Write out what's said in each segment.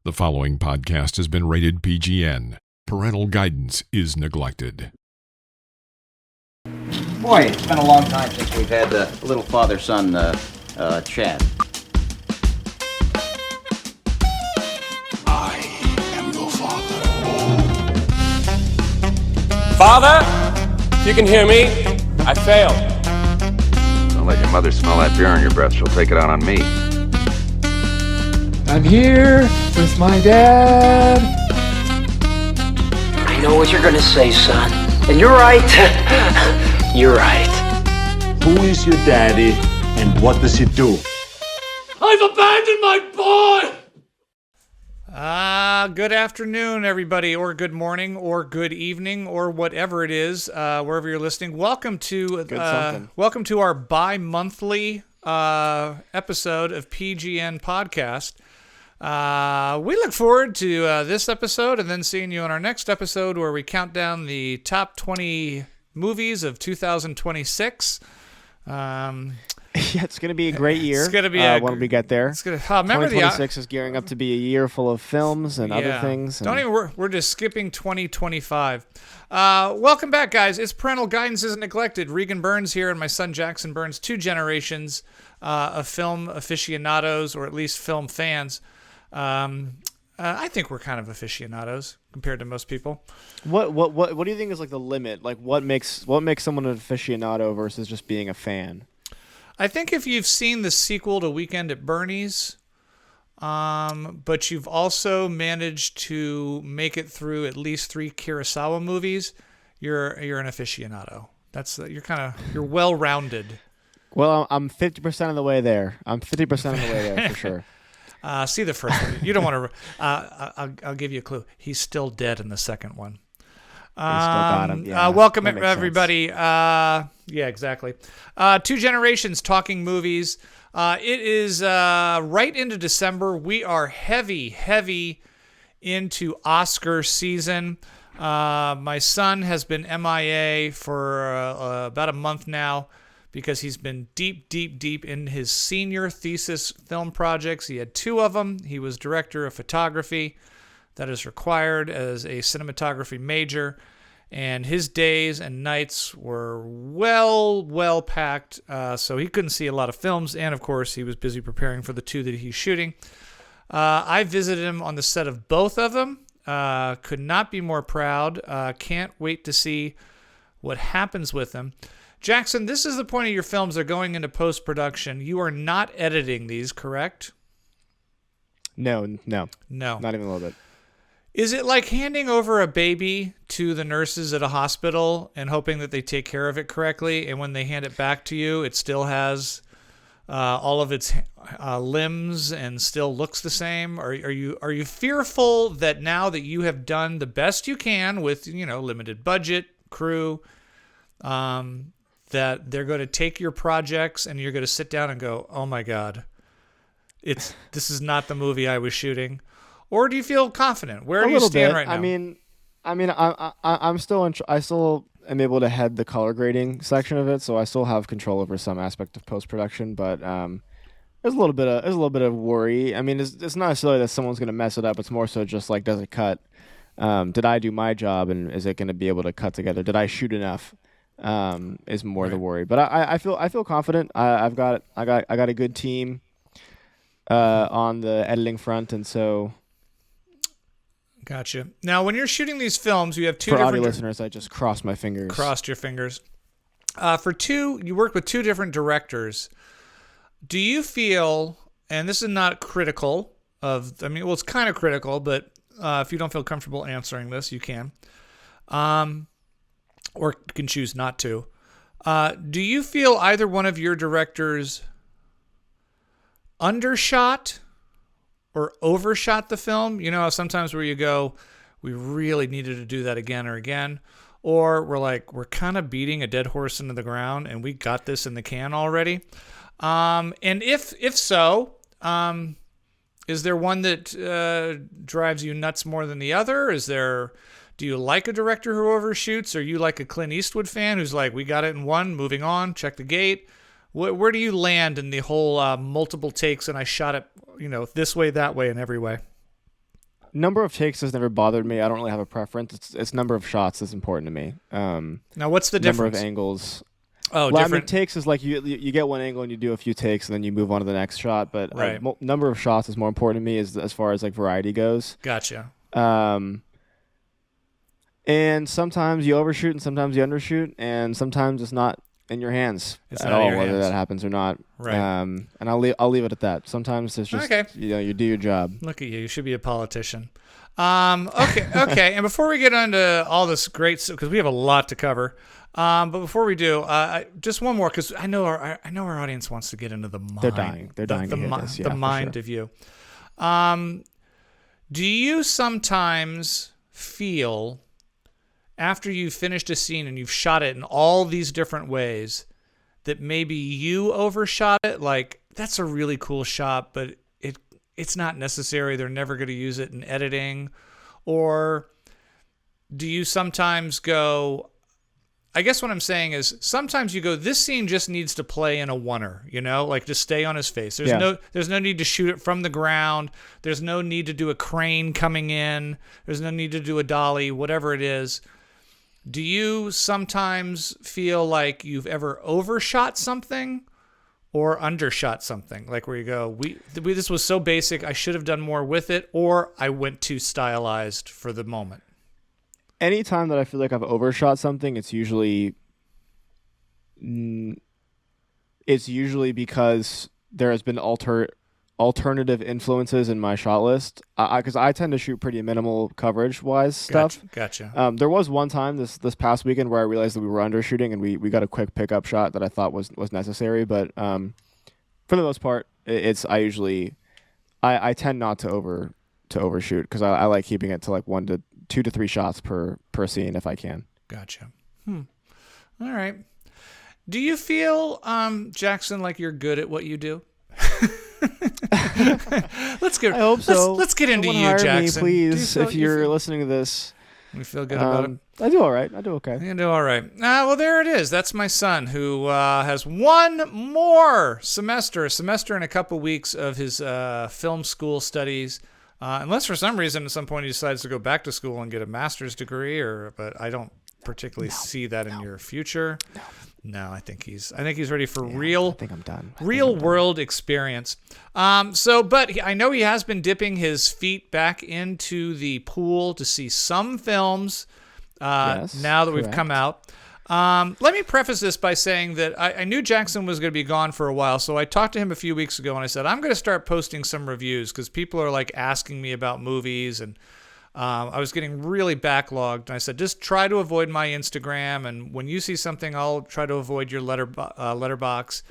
The following podcast has been rated PGN. Parental guidance is neglected. Boy, it's been a long time since we've had a little father-son chat. I am your father. Father, if you can hear me, I failed. Don't let your mother smell that beer on your breath. She'll take it out on me. I'm here with my dad. I know what you're gonna say, son. And you're right. You're right. Who is your daddy and what does he do? I've abandoned my boy! Good afternoon, everybody, or good morning, or good evening, or whatever it is, wherever you're listening. Welcome to our bi-monthly episode of PGN Podcast. We look forward to this episode and then seeing you on our next episode where we count down the top 20 movies of 2026. Yeah, it's going to be a great year. It's going to be when we get there. It's going to remember 2026 is gearing up to be a year full of films and other things. We're just skipping 2025. Welcome back, guys. It's Parental Guidance Isn't Neglected. Regan Burns here and my son Jackson Burns, two generations of film aficionados, or at least film fans. I think we're kind of aficionados compared to most people. What do you think is like the limit? Like what makes someone an aficionado versus just being a fan? I think if you've seen the sequel to Weekend at Bernie's, but you've also managed to make it through at least 3 Kurosawa movies, you're an aficionado. You're well-rounded. Well, I'm 50% of the way there. For sure. See the first one. You don't want to. I'll give you a clue. He's still dead in the second one. Still got him. Yeah, welcome everybody. Yeah, exactly. Two generations talking movies. It is right into December. We are heavy into Oscar season. My son has been MIA for about a month now because he's been deep in his senior thesis film projects. He had 2 of them. He was director of photography. That is required as a cinematography major, and his days and nights were well packed, so he couldn't see a lot of films, and of course he was busy preparing for the 2 that he's shooting. I visited him on the set of both of them. Could not be more proud. Can't wait to see what happens with them. Jackson, this is the point of your films. They're going into post-production. You are not editing these, correct? No, not even a little bit. Is it like handing over a baby to the nurses at a hospital and hoping that they take care of it correctly, and when they hand it back to you, it still has all of its limbs and still looks the same? Are you fearful that now that you have done the best you can with limited budget, crew, that they're going to take your projects and you're going to sit down and go, oh my God, this is not the movie I was shooting? Or do you feel confident? Where do you stand right now? I still am able to head the color grading section of it, so I still have control over some aspect of post production. But there's a little bit of worry. I mean, it's not necessarily that someone's going to mess it up. It's more so just like, does it cut? Did I do my job, and is it going to be able to cut together? Did I shoot enough? Is more the worry. But I feel confident. I got a good team on the editing front, and so. Gotcha. Now, when you're shooting these films, you have 2 For different... audio listeners, I just crossed my fingers. Crossed your fingers. You worked with 2 different directors. Do you feel, and this is not critical it's kind of critical, but if you don't feel comfortable answering this, you can. Or can choose not to. Do you feel either one of your directors undershot or overshot the film? Sometimes where you go, we really needed to do that again or again. Or we're kind of beating a dead horse into the ground and we got this in the can already. And if so, is there one that drives you nuts more than the other? Do you like a director who overshoots? Or are you like a Clint Eastwood fan who's like, we got it in one, moving on, check the gate? Where do you land in the whole multiple takes and I shot it, this way, that way, and every way? number of takes has never bothered me. I don't really have a preference. It's number of shots that's important to me. Now, what's the difference? Number of angles. Oh, well, different. I mean, takes is like you get one angle and you do a few takes and then you move on to the next shot. But Right. Number of shots is more important to me as far as like variety goes. Gotcha. And sometimes you overshoot and sometimes you undershoot, and sometimes it's not in your hands It's at not in all, your whether hands. that happens or not. Right. And I'll leave it at that. Sometimes it's just Okay. you do your job. Look at you. You should be a politician. Okay. And before we get into all this great stuff, because we have a lot to cover, but before we do, just one more, because I know our audience wants to get into the mind. They're dying. They're dying to hear this. Yeah, the for mind sure. of you. Do you sometimes feel, after you've finished a scene and you've shot it in all these different ways, that maybe you overshot it? Like, that's a really cool shot, but it's not necessary. They're never going to use it in editing. Or do you sometimes go, I guess what I'm saying is sometimes you go, this scene just needs to play in a oneer, like just stay on his face. There's no need to shoot it from the ground. There's no need to do a crane coming in. There's no need to do a dolly, whatever it is. Do you sometimes feel like you've ever overshot something or undershot something? Like where you go, this was so basic, I should have done more with it, or I went too stylized for the moment. Anytime that I feel like I've overshot something, it's usually because there has been alternative influences in my shot list. Because I tend to shoot pretty minimal coverage-wise stuff. Gotcha. There was one time this past weekend where I realized that we were undershooting and we got a quick pickup shot that I thought was necessary. But for the most part, I tend not to overshoot because I like keeping it to like 2 to 3 shots per scene if I can. Gotcha. All right. Do you feel, Jackson, like you're good at what you do? I hope so. Let's get into Someone you, hire Jackson. me, please, if you're listening to this. You feel good about it? I do all right. I do okay. You do all right. Well, there it is. That's my son, who has one more semester in a couple weeks of his film school studies. Unless for some reason at some point he decides to go back to school and get a master's degree, but I don't particularly see that in your future. No, I think he's ready for real. I think I'm done. Real world experience. But I know he has been dipping his feet back into the pool to see some films. Yes, now that we've correct. come out. Let me preface this by saying that I knew Jackson was going to be gone for a while, so I talked to him a few weeks ago and I said, I'm going to start posting some reviews because people are like asking me about movies, and I was getting really backlogged. And I said, just try to avoid my Instagram, and when you see something, I'll try to avoid your letterbox.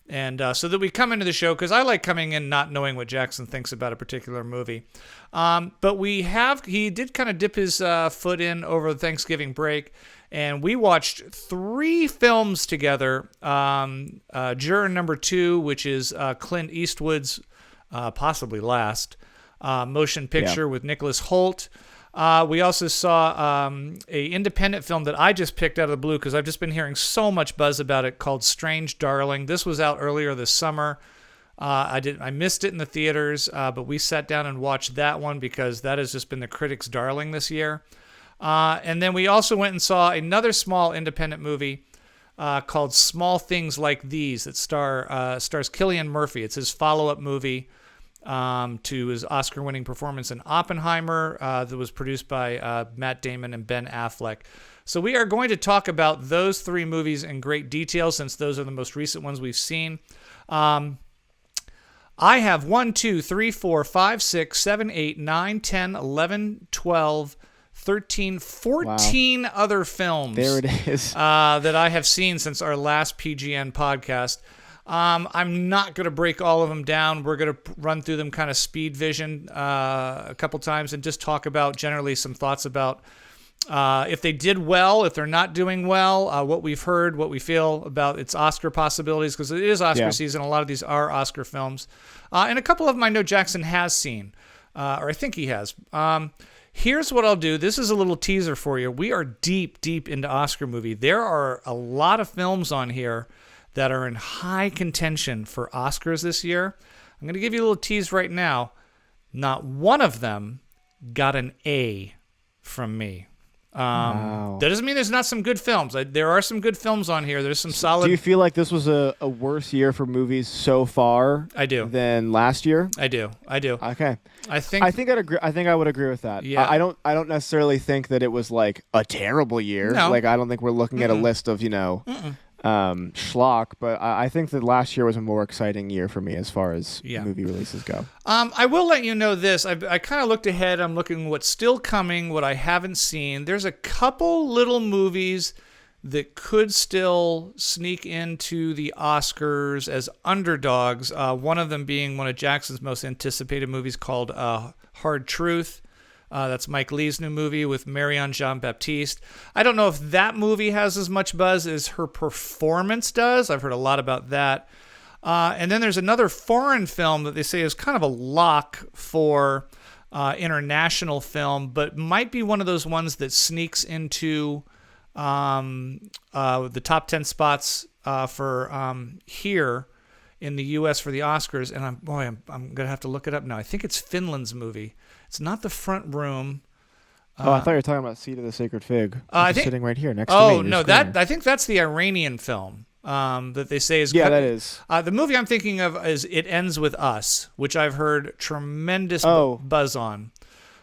And so that we come into the show, because I like coming in not knowing what Jackson thinks about a particular movie. But he did kind of dip his foot in over the Thanksgiving break, and we watched 3 films together. Juror number 2, which is Clint Eastwood's possibly last motion picture with Nicholas Hoult. We also saw a independent film that I just picked out of the blue because I've just been hearing so much buzz about it, called Strange Darling. This was out earlier this summer. I missed it in the theaters, but we sat down and watched that one because that has just been the critics' darling this year. And then we also went and saw another small independent movie called Small Things Like These that stars Cillian Murphy. It's his follow-up movie to his Oscar-winning performance in Oppenheimer that was produced by Matt Damon and Ben Affleck. So we are going to talk about those 3 movies in great detail since those are the most recent ones we've seen. I have 1, 2, 3, 4, 5, 6, 7, 8, 9, 10, 11, 12, 13, 14 other films There it is. that I have seen since our last PGN podcast. I'm not going to break all of them down. We're going to run through them kind of speed vision a couple times and just talk about generally some thoughts about if they did well, if they're not doing well, what we've heard, what we feel about its Oscar possibilities, because it is Oscar season. A lot of these are Oscar films. And a couple of them I know Jackson has seen, or I think he has. Here's what I'll do. This is a little teaser for you. We are deep into Oscar movie. There are a lot of films on here that are in high contention for Oscars this year. I'm going to give you a little tease right now. Not one of them got an A from me. Wow. That doesn't mean there's not some good films. There are some good films on here. There's some solid. Do you feel like this was a worse year for movies so far? I do. Than last year? I do. Okay. I think I'd agree. I think I would agree with that. Yeah. I don't necessarily think that it was like a terrible year. No. Like I don't think we're looking at a list of schlock, but I think that last year was a more exciting year for me as far as movie releases go. I will let you know this. I kind of looked ahead. I'm looking what's still coming, what I haven't seen. There's a couple little movies that could still sneak into the Oscars as underdogs. One of them being one of Jackson's most anticipated movies called Hard Truth. That's Mike Leigh's new movie with Marianne Jean-Baptiste. I don't know if that movie has as much buzz as her performance does. I've heard a lot about that. And then there's another foreign film that they say is kind of a lock for international film, but might be one of those ones that sneaks into the top 10 spots for here in the U.S. for the Oscars. And I'm going to have to look it up now. I think it's Finland's movie. It's not The Front Room. I thought you were talking about Seed of the Sacred Fig. I think sitting right here next to me. Oh no, I think that's the Iranian film that they say is. Yeah, that is. The movie I'm thinking of is It Ends With Us, which I've heard tremendous buzz on.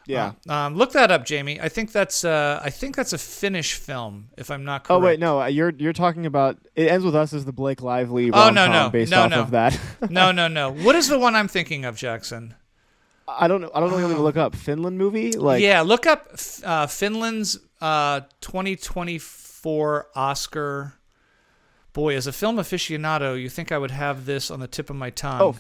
Yeah. Look that up, Jamie. I think that's a Finnish film, if I'm not correct. Oh wait, no, you're talking about It Ends With Us is the Blake Lively rom-com based off of that. No. What is the one I'm thinking of, Jackson? I don't know. I'm going to look up Finland movie. Look up Finland's 2024 Oscar. Boy, as a film aficionado, you think I would have this on the tip of my tongue. Oh,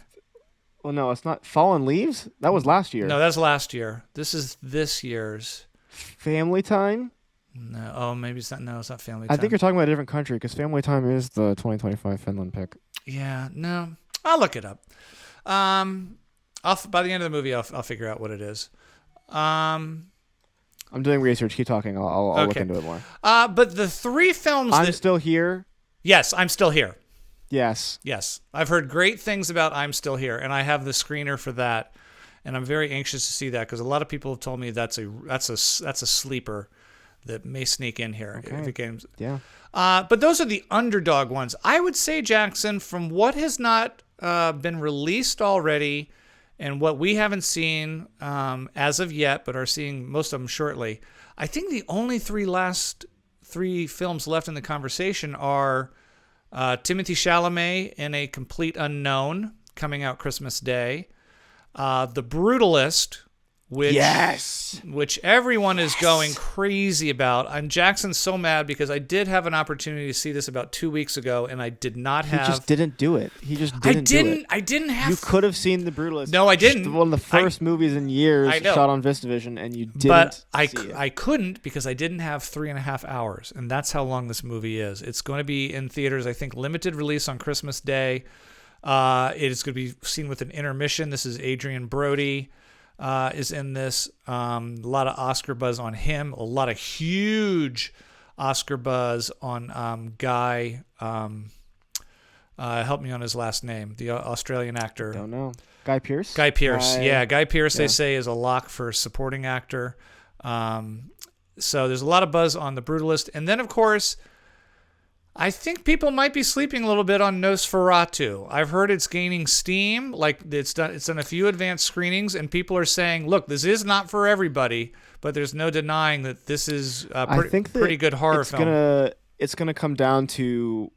well, no, it's not Fallen Leaves. That was last year. No, that's last year. This is this year's. Family Time. No, maybe it's not. No, it's not Family Time. I think you're talking about a different country because Family Time is the 2025 Finland pick. Yeah, no, I'll look it up. By the end of the movie, I'll figure out what it is. I'm doing research. Keep talking. I'll look into it more. But the three films. I'm Still Here. Yes, I'm Still Here. Yes. I've heard great things about I'm Still Here, and I have the screener for that, and I'm very anxious to see that because a lot of people have told me that's a sleeper that may sneak in here. Okay. If it games. Yeah. But those are the underdog ones. I would say, Jackson, from what has not been released already. And what we haven't seen as of yet, but are seeing most of them shortly, I think the only three films left in the conversation are Timothée Chalamet in A Complete Unknown, coming out Christmas Day, The Brutalist, which everyone is going crazy about. And Jackson's so mad because I did have an opportunity to see this about 2 weeks ago, and I did not have. He just didn't do it. He just didn't do it. I didn't have. You could have seen The Brutalist. No, I didn't. One of the first movies in years shot on VistaVision, and you didn't. But see it. I couldn't because I didn't have 3.5 hours, and that's how long this movie is. It's going to be in theaters. I think limited release on Christmas Day. It is going to be seen with an intermission. This is Adrian Brody. Is in this. A lot of Oscar buzz on him. A lot of huge Oscar buzz on Guy. Help me on his last name. The Australian actor. Don't know. Guy Pearce? Guy Pearce. Guy Pearce, they say, is a lock for supporting actor. So there's a lot of buzz on The Brutalist. And then, of course, I think people might be sleeping a little bit on Nosferatu. I've heard it's gaining steam. Like it's done a few advanced screenings, and people are saying, "Look, this is not for everybody," but there's no denying that this is a pretty good horror film. It's gonna come down to,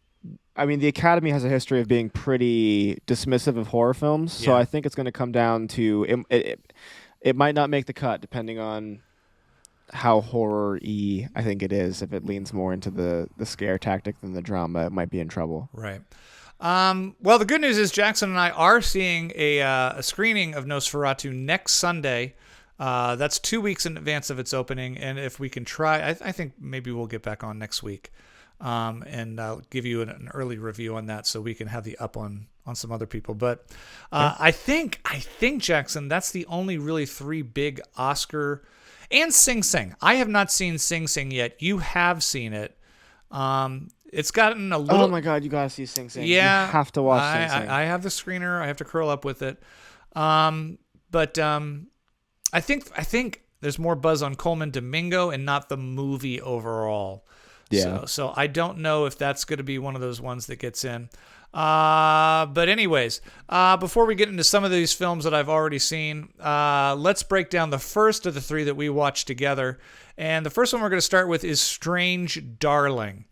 I mean, the Academy has a history of being pretty dismissive of horror films, so I think it's gonna come down to it might not make the cut depending on how horror-y I think it is. If it leans more into the scare tactic than the drama, it might be in trouble. Right. Well, the good news is Jackson and I are seeing a screening of Nosferatu next Sunday. That's 2 weeks in advance of its opening, and if we can try, I think maybe we'll get back on next week and I'll give you an early review on that so we can have the up on some other people. But I think, Jackson, that's the only really three big Oscar. And Sing Sing. I have not seen Sing Sing yet. You have seen it. It's gotten a little. Oh my God, you gotta see Sing Sing. Yeah, you have to watch Sing Sing. I have the screener. I have to curl up with it. But I think there's more buzz on Coleman Domingo and not the movie overall. Yeah. So I don't know if that's going to be one of those ones that gets in. But anyways, before we get into some of these films that I've already seen, let's break down the first of the three that we watched together. And the first one we're going to start with is Strange Darling.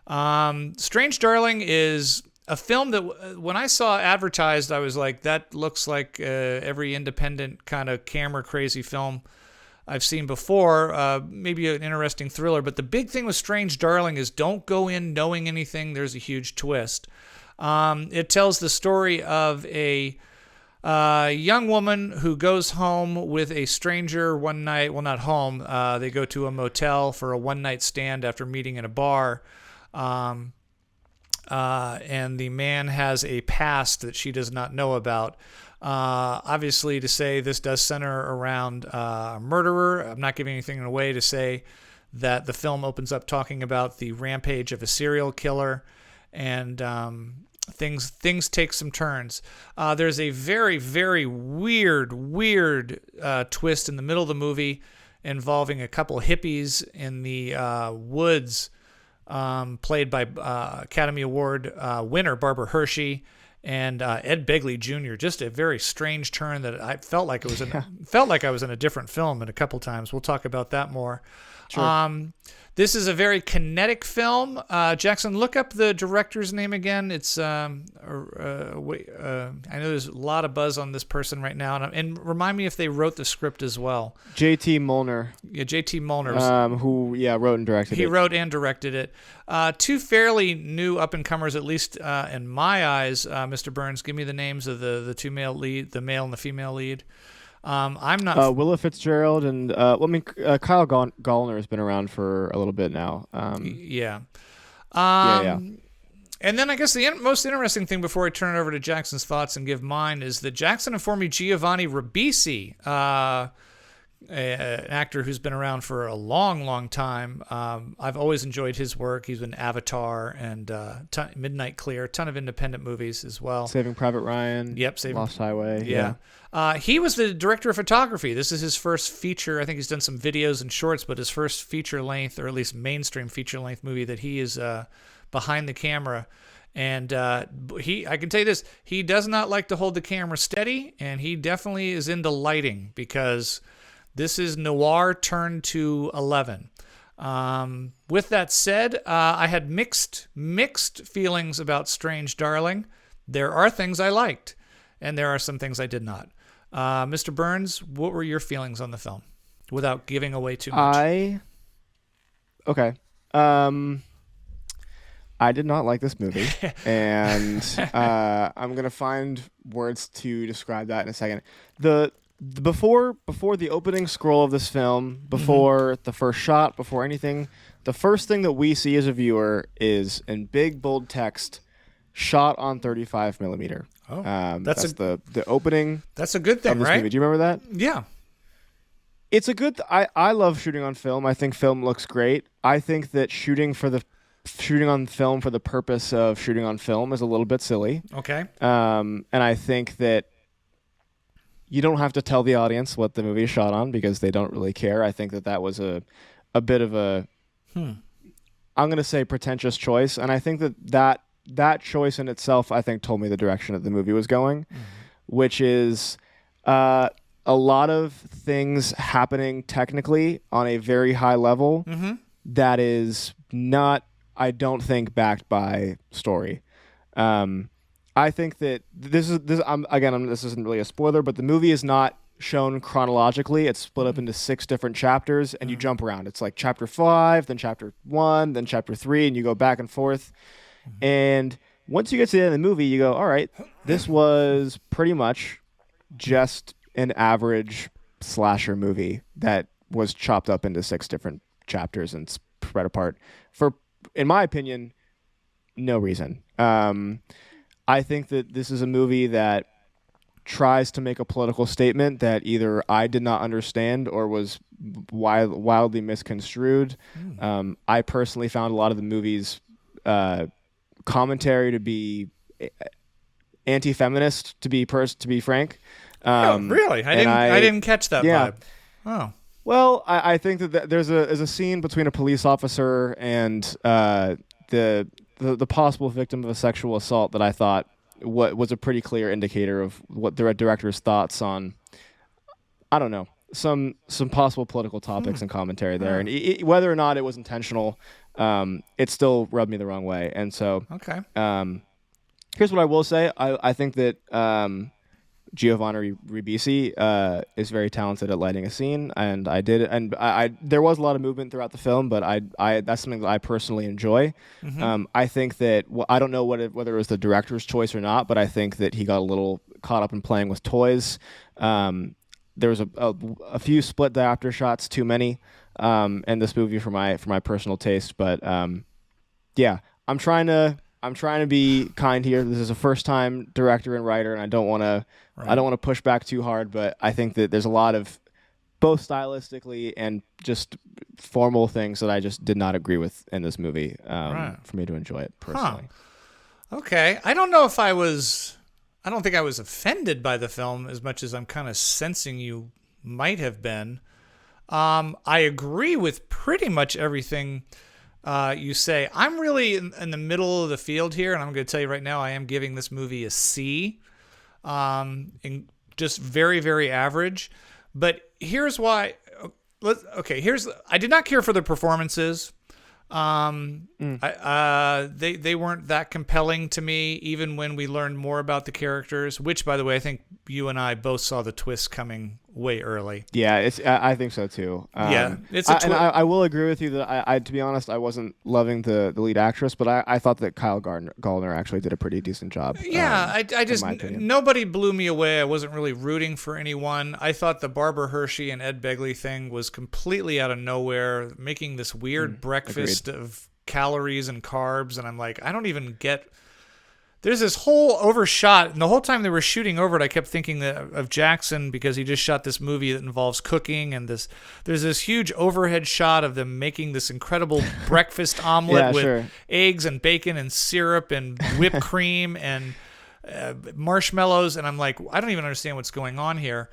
Strange Darling is a film that when I saw advertised, I was like, that looks like every independent kind of camera crazy film I've seen before, maybe an interesting thriller. But the big thing with Strange Darling is don't go in knowing anything. There's a huge twist. It tells the story of a young woman who goes home with a stranger one night. Well, not home. They go to a motel for a one-night stand after meeting in a bar. And the man has a past that she does not know about. Obviously, to say this does center around a murderer. I'm not giving anything away to say that the film opens up talking about the rampage of a serial killer, and things take some turns. There's a very, very weird twist in the middle of the movie involving a couple hippies in the woods, played by Academy Award winner Barbara Hershey and Ed Begley Jr. Just a very strange turn that I felt like it was felt like I was in a different film in a couple times. We'll talk about that more. Sure. This is a very kinetic film. Jackson, look up the director's name again. It's I know there's a lot of buzz on this person right now, and remind me if they wrote the script as well. J.T. Molnar. Yeah, J.T. Molnar. Who wrote and directed it. He wrote and directed it. Two fairly new up-and-comers, at least in my eyes. Mr. Burns, give me the names of the two male lead, the male and the female lead. I'm not. Willa Fitzgerald and Kyle Gallner has been around for a little bit now. Yeah. Yeah. And then I guess the most interesting thing before I turn it over to Jackson's thoughts and give mine is that Jackson informed me Giovanni Ribisi, an actor who's been around for a long, long time. I've always enjoyed his work. He's been Avatar and Midnight Clear, a ton of independent movies as well. Saving Private Ryan. Yep, Lost Highway. Yeah. He was the director of photography. This is his first feature. I think he's done some videos and shorts, but his first feature-length, or at least mainstream feature-length movie that he is behind the camera. And I can tell you this, he does not like to hold the camera steady, and he definitely is into lighting because this is noir turned to 11. With that said, I had mixed feelings about Strange Darling. There are things I liked, and there are some things I did not. Mr. Burns, what were your feelings on the film without giving away too much? Okay. I did not like this movie, and I'm going to find words to describe that in a second. Before the opening scroll of this film, before the first shot, before anything, the first thing that we see as a viewer is in big bold text, shot on 35 millimeter. Oh, that's the opening. That's a good thing, of this right? movie. Do you remember that? Yeah. It's a good. I love shooting on film. I think film looks great. I think that shooting on film for the purpose of shooting on film is a little bit silly. Okay. And I think that you don't have to tell the audience what the movie is shot on because they don't really care. I think that was a bit of a I'm going to say pretentious choice, and I think that choice in itself, I think, told me the direction that the movie was going, which is a lot of things happening technically on a very high level that is not, I don't think, backed by story. I think that this isn't really a spoiler, but the movie is not shown chronologically. It's split up into 6 different chapters, and you jump around. It's like chapter 5, then chapter 1, then chapter 3, and you go back and forth. And once you get to the end of the movie, you go, all right, this was pretty much just an average slasher movie that was chopped up into 6 different chapters and spread apart for, in my opinion, no reason. I think that this is a movie that tries to make a political statement that either I did not understand or was wildly misconstrued. I personally found a lot of the movie's commentary to be anti-feminist, to be frank. Really? I didn't catch that vibe. Oh. Well, I think that there's a scene between a police officer and the possible victim of a sexual assault that I thought what was a pretty clear indicator of what the director's thoughts on, I don't know, some possible political topics and commentary there, and whether or not it was intentional, it still rubbed me the wrong way. And so, Okay. Here's what I will say: I think that Giovanni Ribisi is very talented at lighting a scene, and I there was a lot of movement throughout the film, but I that's something that I personally enjoy. I think that I don't know whether it was the director's choice or not, but I think that he got a little caught up in playing with toys. There was a few split diopter shots, too many, in this movie for my personal taste. But yeah, I'm trying to be kind here. This is a first-time director and writer, and I don't want to push back too hard. But I think that there's a lot of both stylistically and just formal things that I just did not agree with in this movie for me to enjoy it personally. Okay. I don't think I was offended by the film as much as I'm kind of sensing you might have been. I agree with pretty much everything you say. I'm really in the middle of the field here, and I'm going to tell you right now, I am giving this movie a C. Just very, very average. But here's why. I did not care for the performances. They weren't that compelling to me, even when we learned more about the characters, which, by the way, I think you and I both saw the twist coming way early. Yeah, I think so too. It's a twist. And I will agree with you that I to be honest, I wasn't loving the lead actress, but I thought that Kyle Gallner actually did a pretty decent job. Yeah, I just, nobody blew me away. I wasn't really rooting for anyone. I thought the Barbara Hershey and Ed Begley thing was completely out of nowhere, making this weird breakfast of calories and carbs, and I'm like, I don't even get. There's this whole overshot, and the whole time they were shooting over it, I kept thinking of Jackson because he just shot this movie that involves cooking, and there's this huge overhead shot of them making this incredible breakfast omelet with eggs and bacon and syrup and whipped cream and marshmallows, and I'm like, I don't even understand what's going on here.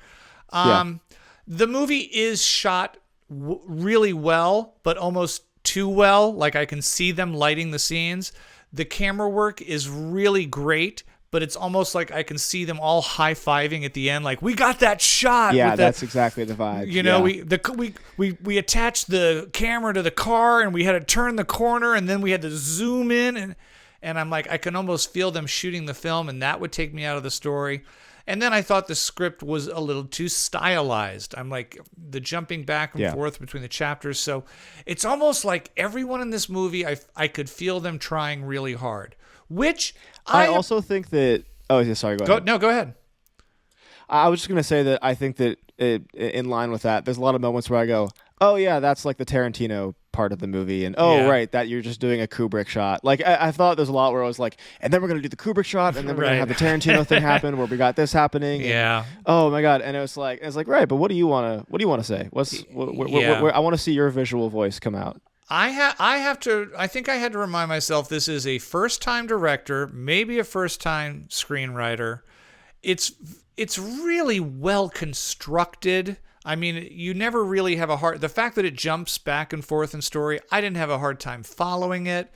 The movie is shot really well, but almost too well. Like, I can see them lighting the scenes. The camera work is really great, but it's almost like I can see them all high-fiving at the end, like, we got that shot. Yeah, that's exactly the vibe. You know, we attached the camera to the car, and we had to turn the corner, and then we had to zoom in, and I'm like, I can almost feel them shooting the film, and that would take me out of the story. And then I thought the script was a little too stylized. I'm like, the jumping back and forth between the chapters. So it's almost like everyone in this movie, I could feel them trying really hard. Which I also think that. Oh, yeah, sorry. Go ahead. No, go ahead. I was just gonna say that I think that in line with that, there's a lot of moments where I go, oh yeah, that's like the Tarantino part of the movie, and right, that you're just doing a Kubrick shot. Like I thought there's a lot where I was like, and then we're gonna do the Kubrick shot, and then we're gonna have the Tarantino thing happen where we got this happening. Yeah. And, oh my god, and it's like right, but what do you wanna say? I want to see your visual voice come out. I think I had to remind myself this is a first-time director, maybe a first-time screenwriter. It's really well constructed. I mean, you never really have the fact that it jumps back and forth in story, I didn't have a hard time following it.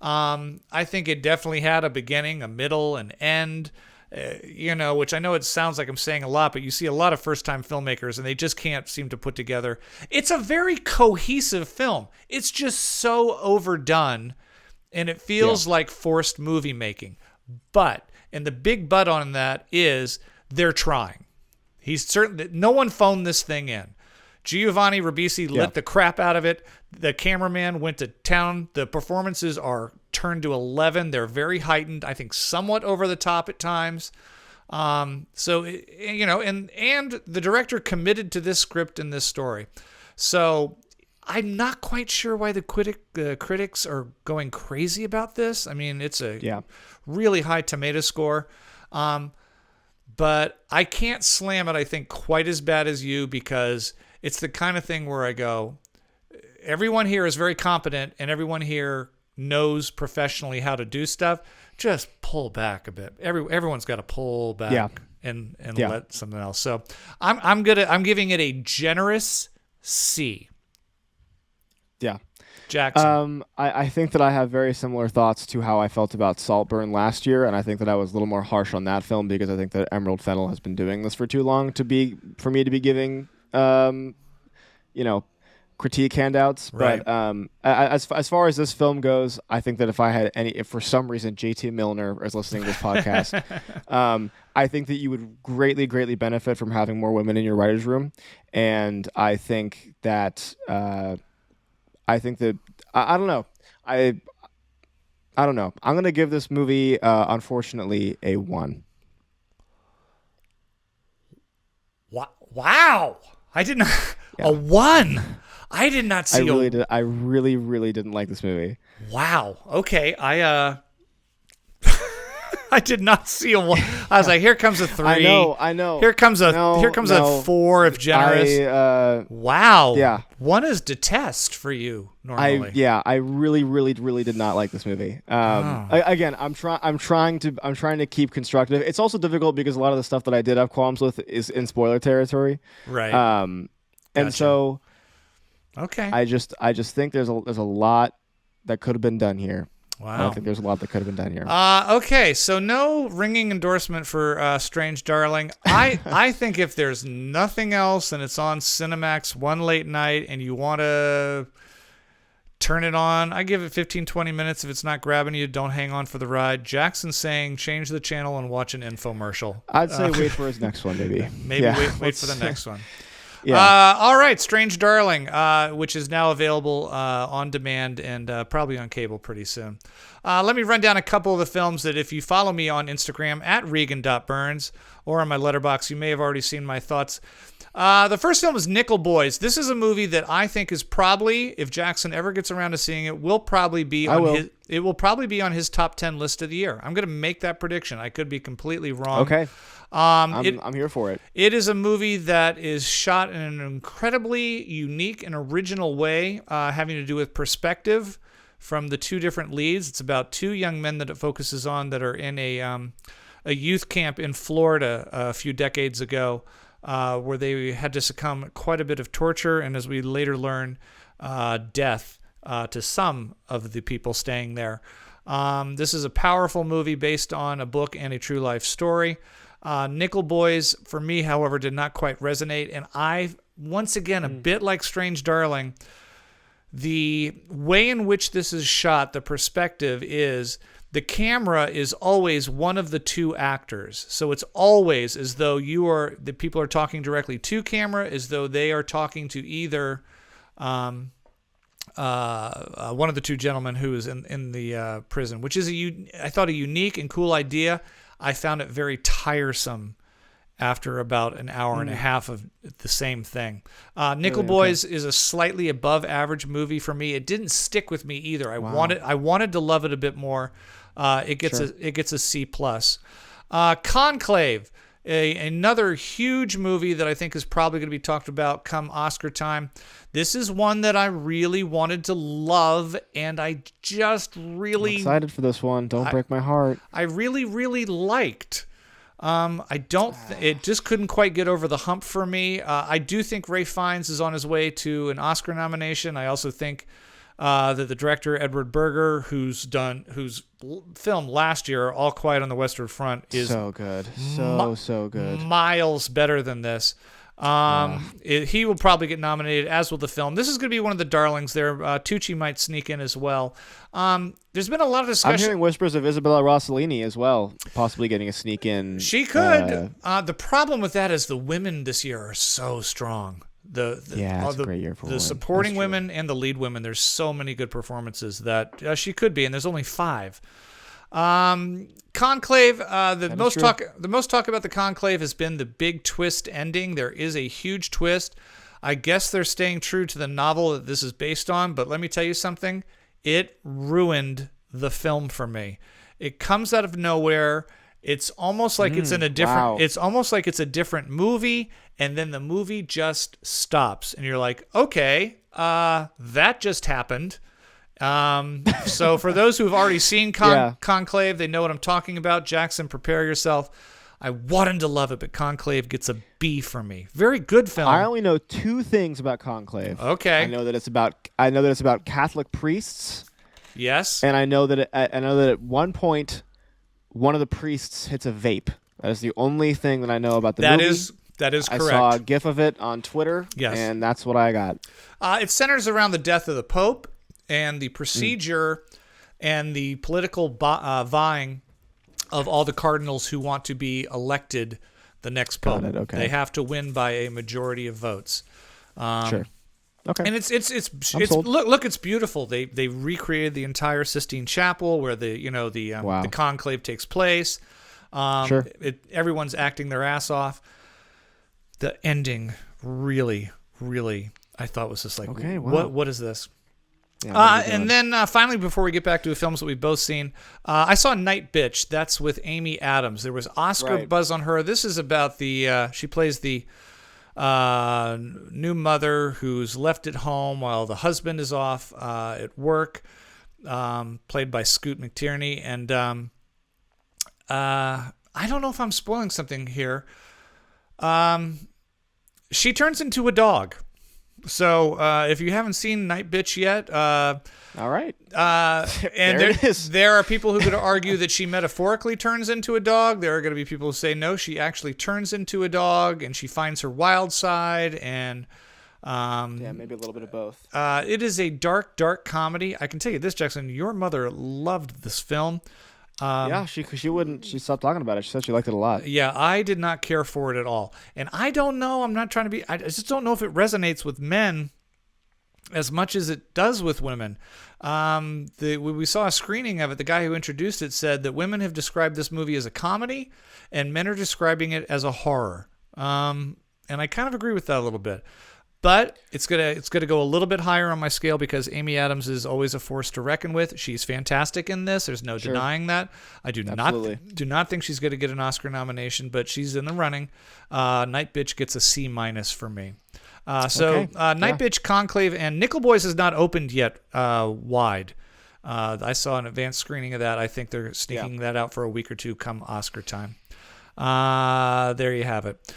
I think it definitely had a beginning, a middle, an end, which I know it sounds like I'm saying a lot, but you see a lot of first-time filmmakers, and they just can't seem to put together. It's a very cohesive film. It's just so overdone, and it feels like forced movie making. And the big but on that is they're trying. He's certain that no one phoned this thing in. Giovanni Ribisi lit the crap out of it. The cameraman went to town. The performances are turned to 11. They're very heightened. I think somewhat over the top at times. And the director committed to this script and this story. So I'm not quite sure why the critics are going crazy about this. I mean, it's a really high tomato score. But I can't slam it, I think, quite as bad as you, because it's the kind of thing where I go, everyone here is very competent and everyone here knows professionally how to do stuff. Just pull back a bit. Everyone's got to pull back and let something else. So I'm giving it a generous C. Yeah. Jackson. I think that I have very similar thoughts to how I felt about Saltburn last year, and I think that I was a little more harsh on that film because I think that Emerald Fennell has been doing this for too long for me to be giving, critique handouts. Right. But as far as this film goes, I think that if for some reason JT Milner is listening to this podcast, I think that you would greatly, greatly benefit from having more women in your writer's room, and I think that. I think that I don't know. I don't know. I'm gonna give this movie, unfortunately, a 1. Wow! I did not a 1. I did not see. I really, really didn't like this movie. Wow. Okay. I did not see a 1. I was like, here comes a 3. I know. Here comes a 4 if generous. Wow. Yeah. 1 is detest for you normally. I really, really, really did not like this movie. Again, I'm trying to keep constructive. It's also difficult because a lot of the stuff that I did have qualms with is in spoiler territory. Right. And Gotcha. so. Okay. I just think there's a lot that could have been done here. Wow. I think there's a lot that could have been done here. Okay, so no ringing endorsement for Strange Darling. I think if there's nothing else and it's on Cinemax one late night and you want to turn it on, I give it 15, 20 minutes. If it's not grabbing you, don't hang on for the ride. Jackson's saying change the channel and watch an infomercial. I'd say wait for his next one, maybe. Wait for the next one. Yeah. All right, Strange Darling, which is now available on demand and probably on cable pretty soon. Let me run down a couple of the films that if you follow me on Instagram at Regan.Burns or on my letterbox, you may have already seen my thoughts. The first film is Nickel Boys. This is a movie that I think is probably, if Jackson ever gets around to seeing it, will probably be on his top 10 list of the year. I'm going to make that prediction. I could be completely wrong. Okay. I'm here for it. It is a movie that is shot in an incredibly unique and original way, having to do with perspective from the two different leads. It's about two young men that it focuses on that are in a youth camp in Florida a few decades ago, where they had to succumb quite a bit of torture and, as we later learn, death to some of the people staying there. This is a powerful movie based on a book and a true life story. Nickel Boys, for me, however, did not quite resonate. And once again, a bit like Strange Darling, the way in which this is shot, the perspective is the camera is always one of the two actors. So it's always as though the people are talking directly to camera, as though they are talking to either one of the two gentlemen who is in the prison, which is I thought a unique and cool idea. I found it very tiresome after about an hour and a half of the same thing. Nickel Boys is a slightly above average movie for me. It didn't stick with me either. I wanted to love it a bit more. It gets a C+. Conclave, another huge movie that I think is probably going to be talked about come Oscar time. This is one that I really wanted to love, and I just really... I'm excited for this one. Don't break my heart. I really, really liked. It just couldn't quite get over the hump for me. I do think Ralph Fiennes is on his way to an Oscar nomination. I also think that the director, Edward Berger, whose film last year, All Quiet on the Western Front, is so good. So good. Miles better than this. He will probably get nominated, as will the film. This is going to be one of the darlings there. Tucci might sneak in as well. There's been a lot of discussion. I'm hearing whispers of Isabella Rossellini as well, possibly getting a sneak in. She could. The problem with that is the women this year are so strong. It's a great year for women. The supporting women and the lead women. There's so many good performances that she could be, and there's only 5. Conclave, the most talk about the Conclave has been the big twist ending. There is a huge twist. I guess they're staying true to the novel that this is based on, but let me tell you something. It ruined the film for me. It comes out of nowhere. It's almost like it's in a different. Wow. It's almost like it's a different movie, and then the movie just stops, and you're like, okay, that just happened. So for those who have already seen Conclave, they know what I'm talking about. Jackson, prepare yourself. I wanted to love it, but Conclave gets a B for me. Very good film. I only know 2 things about Conclave. Okay. I know that it's about Catholic priests. Yes. And I know that at one point, one of the priests hits a vape. That is the only thing that I know about the movie. That is correct. I saw a GIF of it on Twitter. Yes. And that's what I got. It centers around the death of the Pope and the procedure and the political vying of all the cardinals who want to be elected the next Pope. Got it, okay. They have to win by a majority of votes. Sure. Okay. And it's look, it's beautiful. They recreated the entire Sistine Chapel where the conclave takes place. Sure. Everyone's acting their ass off. The ending really, really, I thought was just like, okay, wow. What is this? Yeah, and then finally, before we get back to the films that we've both seen, I saw Night Bitch. That's with Amy Adams. There was Oscar buzz on her. This is about she plays the new mother who's left at home while the husband is off at work, played by Scoot McTierney. And I don't know if I'm spoiling something here. She turns into a dog. So if you haven't seen Night Bitch yet, all right. And there are people who could argue that she metaphorically turns into a dog. There are going to be people who say no, she actually turns into a dog and she finds her wild side. And maybe a little bit of both. It is a dark, dark comedy. I can tell you this, Jackson. Your mother loved this film. She stopped talking about it. She said she liked it a lot. Yeah, I did not care for it at all. And I don't know, I just don't know if it resonates with men as much as it does with women. We saw a screening of it. The guy who introduced it said that women have described this movie as a comedy and men are describing it as a horror. And I kind of agree with that a little bit. But it's gonna go a little bit higher on my scale because Amy Adams is always a force to reckon with. She's fantastic in this. There's no denying that. I do not think she's going to get an Oscar nomination, but she's in the running. Night Bitch gets a C- for me. Night Bitch, Conclave, and Nickel Boys is not opened yet wide. I saw an advanced screening of that. I think they're sneaking that out for a week or two come Oscar time. There you have it.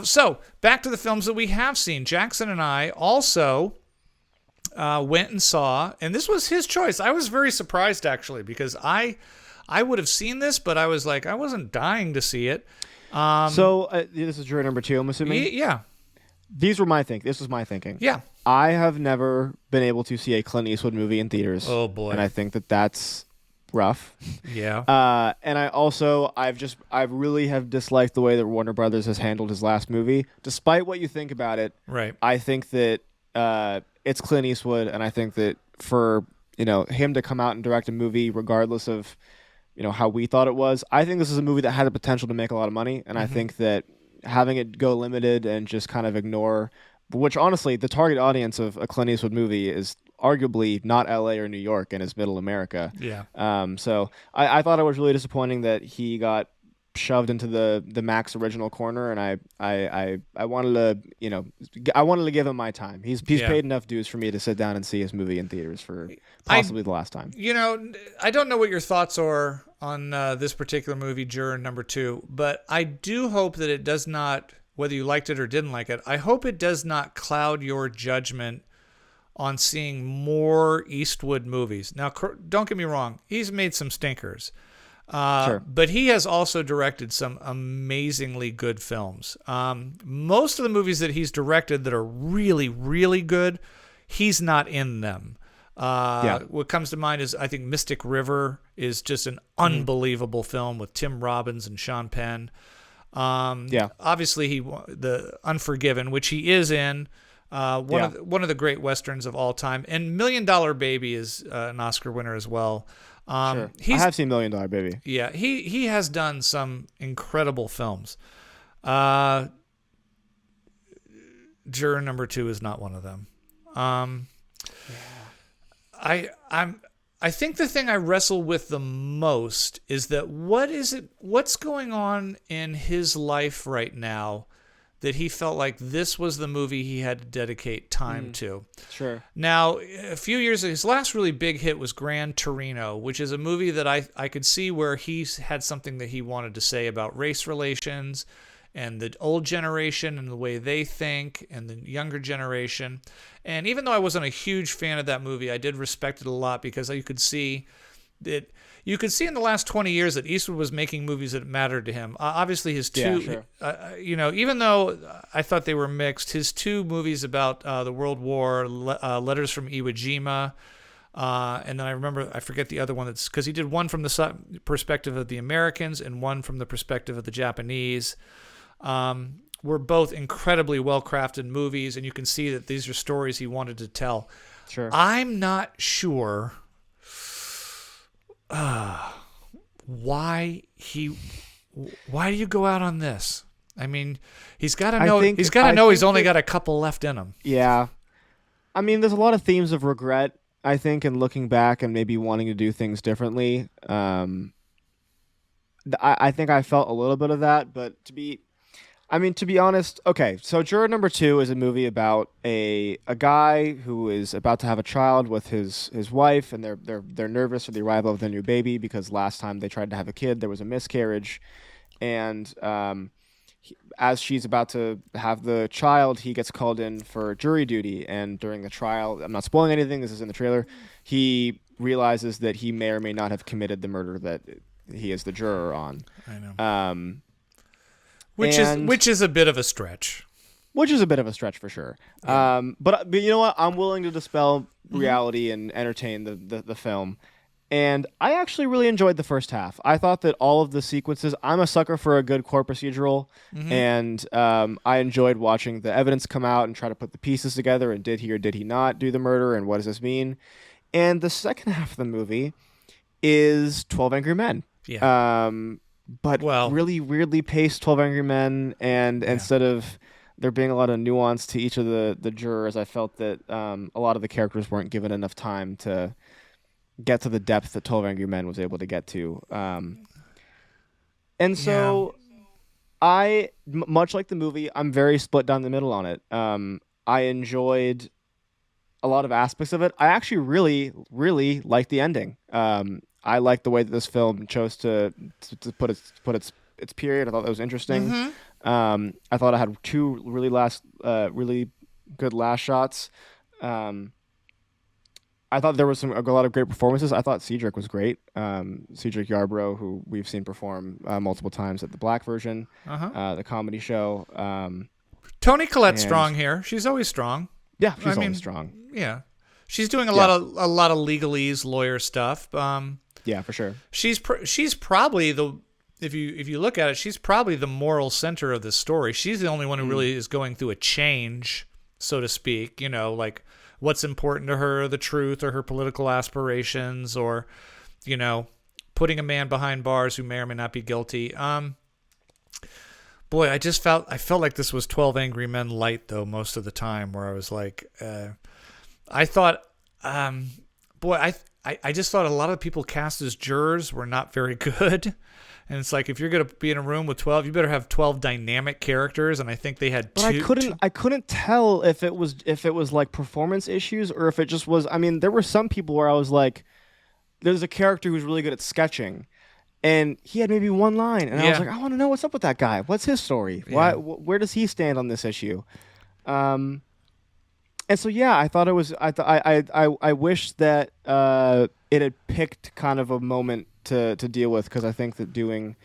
So back to the films that we have seen. Jackson and I also went and saw, and this was his choice. I was very surprised actually because I would have seen this, but I was like, I wasn't dying to see it. This is juror number 2, I'm assuming. Yeah. This was my thinking. Yeah. I have never been able to see a Clint Eastwood movie in theaters. Oh boy. And I think that's rough. Yeah. And I really have disliked the way that Warner Brothers has handled his last movie. Despite what you think about it, right? I think that it's Clint Eastwood, and I think that for him to come out and direct a movie, regardless of how we thought it was, I think this is a movie that had the potential to make a lot of money, and I think that having it go limited and just kind of ignore, which honestly, the target audience of a Clint Eastwood movie is arguably not LA or New York and is middle America. Yeah. So I thought it was really disappointing that he got shoved into the Max original corner, and I wanted to give him my time. He's paid enough dues for me to sit down and see his movie in theaters for possibly the last time. I don't know what your thoughts are on this particular movie, Juror number 2, but I do hope that it does not, whether you liked it or didn't like it, I hope it does not cloud your judgment on seeing more Eastwood movies. Now, don't get me wrong. He's made some stinkers. Sure. But he has also directed some amazingly good films. Most of the movies that he's directed that are really, really good, he's not in them. What comes to mind is, I think, Mystic River is just an unbelievable film with Tim Robbins and Sean Penn. Obviously, the Unforgiven, which he is in, one of the great westerns of all time, and $1 Million Baby is an Oscar winner as well. Sure. I have seen $1 Million Baby. Yeah, he has done some incredible films. Juror number 2 is not one of them. I think the thing I wrestle with the most is that what's going on in his life right now that he felt like this was the movie he had to dedicate time to. Sure. Now, a few years ago, his last really big hit was Gran Torino, which is a movie that I could see where he had something that he wanted to say about race relations and the old generation and the way they think and the younger generation. And even though I wasn't a huge fan of that movie, I did respect it a lot because you could see that you could see in the last 20 years that Eastwood was making movies that mattered to him. Obviously, his two, even though I thought they were mixed, his two movies about the World War, Letters from Iwo Jima, and then I forget the other one that's because he did one from the perspective of the Americans and one from the perspective of the Japanese. Were both incredibly well-crafted movies, and you can see that these are stories he wanted to tell. Sure. I'm not sure why do you go out on this? I mean, he's got to know he's only got a couple left in him. Yeah. I mean, there's a lot of themes of regret, I think, and looking back and maybe wanting to do things differently. I think I felt a little bit of that, but to be honest, okay, so Juror number 2 is a movie about a guy who is about to have a child with his wife, and they're nervous for the arrival of their new baby because last time they tried to have a kid, there was a miscarriage, and as she's about to have the child, he gets called in for jury duty, and during the trial, I'm not spoiling anything, this is in the trailer, he realizes that he may or may not have committed the murder that he is the juror on. I know. Which is a bit of a stretch. Which is a bit of a stretch for sure. Yeah. But you know what? I'm willing to dispel reality and entertain the film. And I actually really enjoyed the first half. I thought that all of the sequences, I'm a sucker for a good court procedural. And I enjoyed watching the evidence come out and try to put the pieces together. And did he or did he not do the murder? And what does this mean? And the second half of the movie is 12 Angry Men. Yeah. But really weirdly paced 12 Angry Men, and instead of there being a lot of nuance to each of the jurors, I felt that a lot of the characters weren't given enough time to get to the depth that 12 Angry Men was able to get to. And so much like the movie, I'm very split down the middle on it. I enjoyed a lot of aspects of it. I actually really, really liked the ending. I liked the way that this film chose to put its period. I thought that was interesting. I thought I had two really good last shots. I thought there was a lot of great performances. I thought Cedric was great. Cedric Yarbrough, who we've seen perform multiple times at the Black version, the comedy show. Toni Collette's strong here. She's always strong. Yeah, she's always strong. Yeah, she's doing a lot of legalese lawyer stuff. Yeah, for sure. She's probably if you look at it, she's probably the moral center of this story. She's the only one who really is going through a change, so to speak. You know, like what's important to her, the truth, or her political aspirations, or putting a man behind bars who may or may not be guilty. Boy, I felt like this was 12 Angry Men light though most of the time, where I was like, I thought, I just thought a lot of people cast as jurors were not very good. And it's like, if you're going to be in a room with 12, you better have 12 dynamic characters. And I think they had two. But I couldn't tell if it was like performance issues or if it just was. I mean, there were some people where I was like, there's a character who's really good at sketching, and he had maybe one line, and I was like, I want to know what's up with that guy. What's his story? Yeah. Where does he stand on this issue? And so I thought it was. I wish that it had picked kind of a moment to deal with, because I think that doing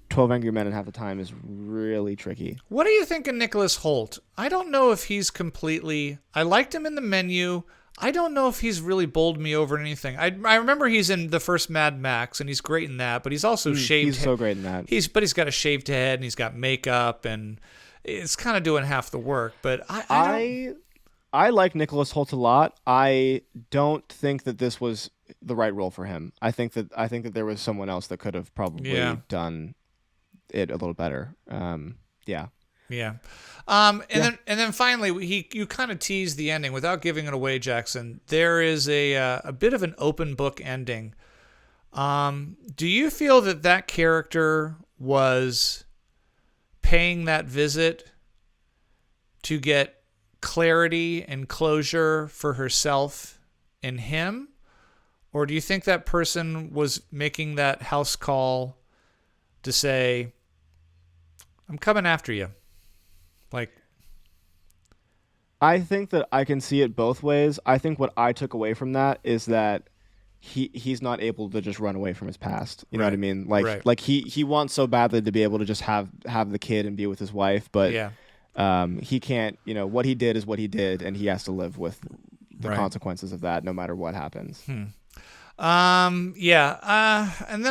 12 Angry Men in half the time is really tricky. What do you think of Nicholas Hoult? I don't know if he's completely. I liked him in The Menu. I don't know if he's really bowled me over anything. I remember he's in the first Mad Max, and he's great in that. But he's also shaved. He's so great in that. He's got a shaved head, and he's got makeup, and it's kind of doing half the work. But I like Nicholas Hoult a lot. I don't think that this was the right role for him. I think that there was someone else that could have probably done it a little better. Yeah. And then finally, you kind of teased the ending without giving it away, Jackson. There is a bit of an open book ending. Do you feel that character was paying that visit to get clarity and closure for herself and him? Or do you think that person was making that house call to say, I'm coming after you? Like, I think that I can see it both ways. I think what I took away from that is that he's not able to just run away from his past. You know what I mean? Like he wants so badly to be able to just have the kid and be with his wife, but he can't. You know, what he did is what he did, and he has to live with the consequences of that, no matter what happens. And then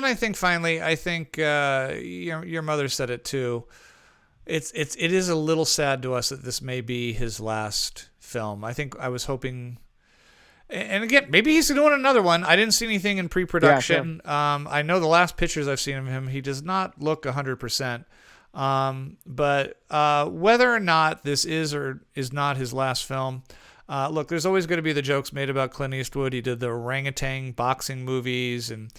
I think finally, your mother said it too. It is a little sad to us that this may be his last film. I think I was hoping, and again, maybe he's doing another one. I didn't see anything in pre-production. Yeah, sure. I know the last pictures I've seen of him, he does not look 100%. But whether or not this is or is not his last film, look, there's always going to be the jokes made about Clint Eastwood. He did the orangutan boxing movies and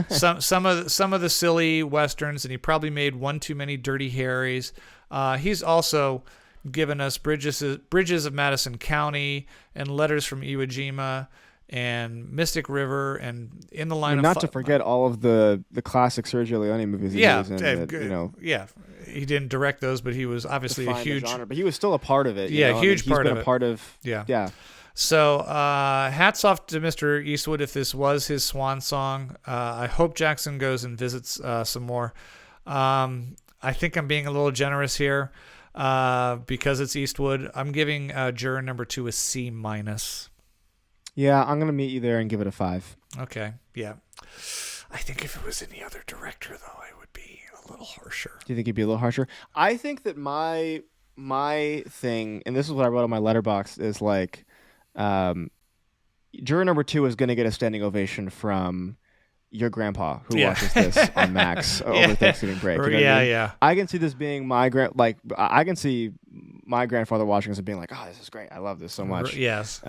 some of the silly westerns, and he probably made one too many Dirty Harrys. He's also given us Bridges of Madison County and Letters from Iwo Jima and Mystic River and In the Line of Fire. Not to forget all of the classic Sergio Leone movies. He was in he didn't direct those, but he was obviously a huge genre. But he was still a part of it. Huge part of it. He's been a part of. Yeah. So hats off to Mr. Eastwood if this was his swan song. I hope Jackson goes and visits some more. I think I'm being a little generous here because it's Eastwood. I'm giving Juror number 2 a C-. Yeah, I'm gonna meet you there and give it a 5. Okay. Yeah. I think if it was any other director, though, I would be a little harsher. Do you think you'd be a little harsher? I think that my thing, and this is what I wrote on my letterbox, is like, Juror number 2 is gonna get a standing ovation from your grandpa who watches this on Max over Thanksgiving break. You know what I mean? Yeah. I can see this being I can see my grandfather watching this and being like, "Oh, this is great. I love this so much." Yes.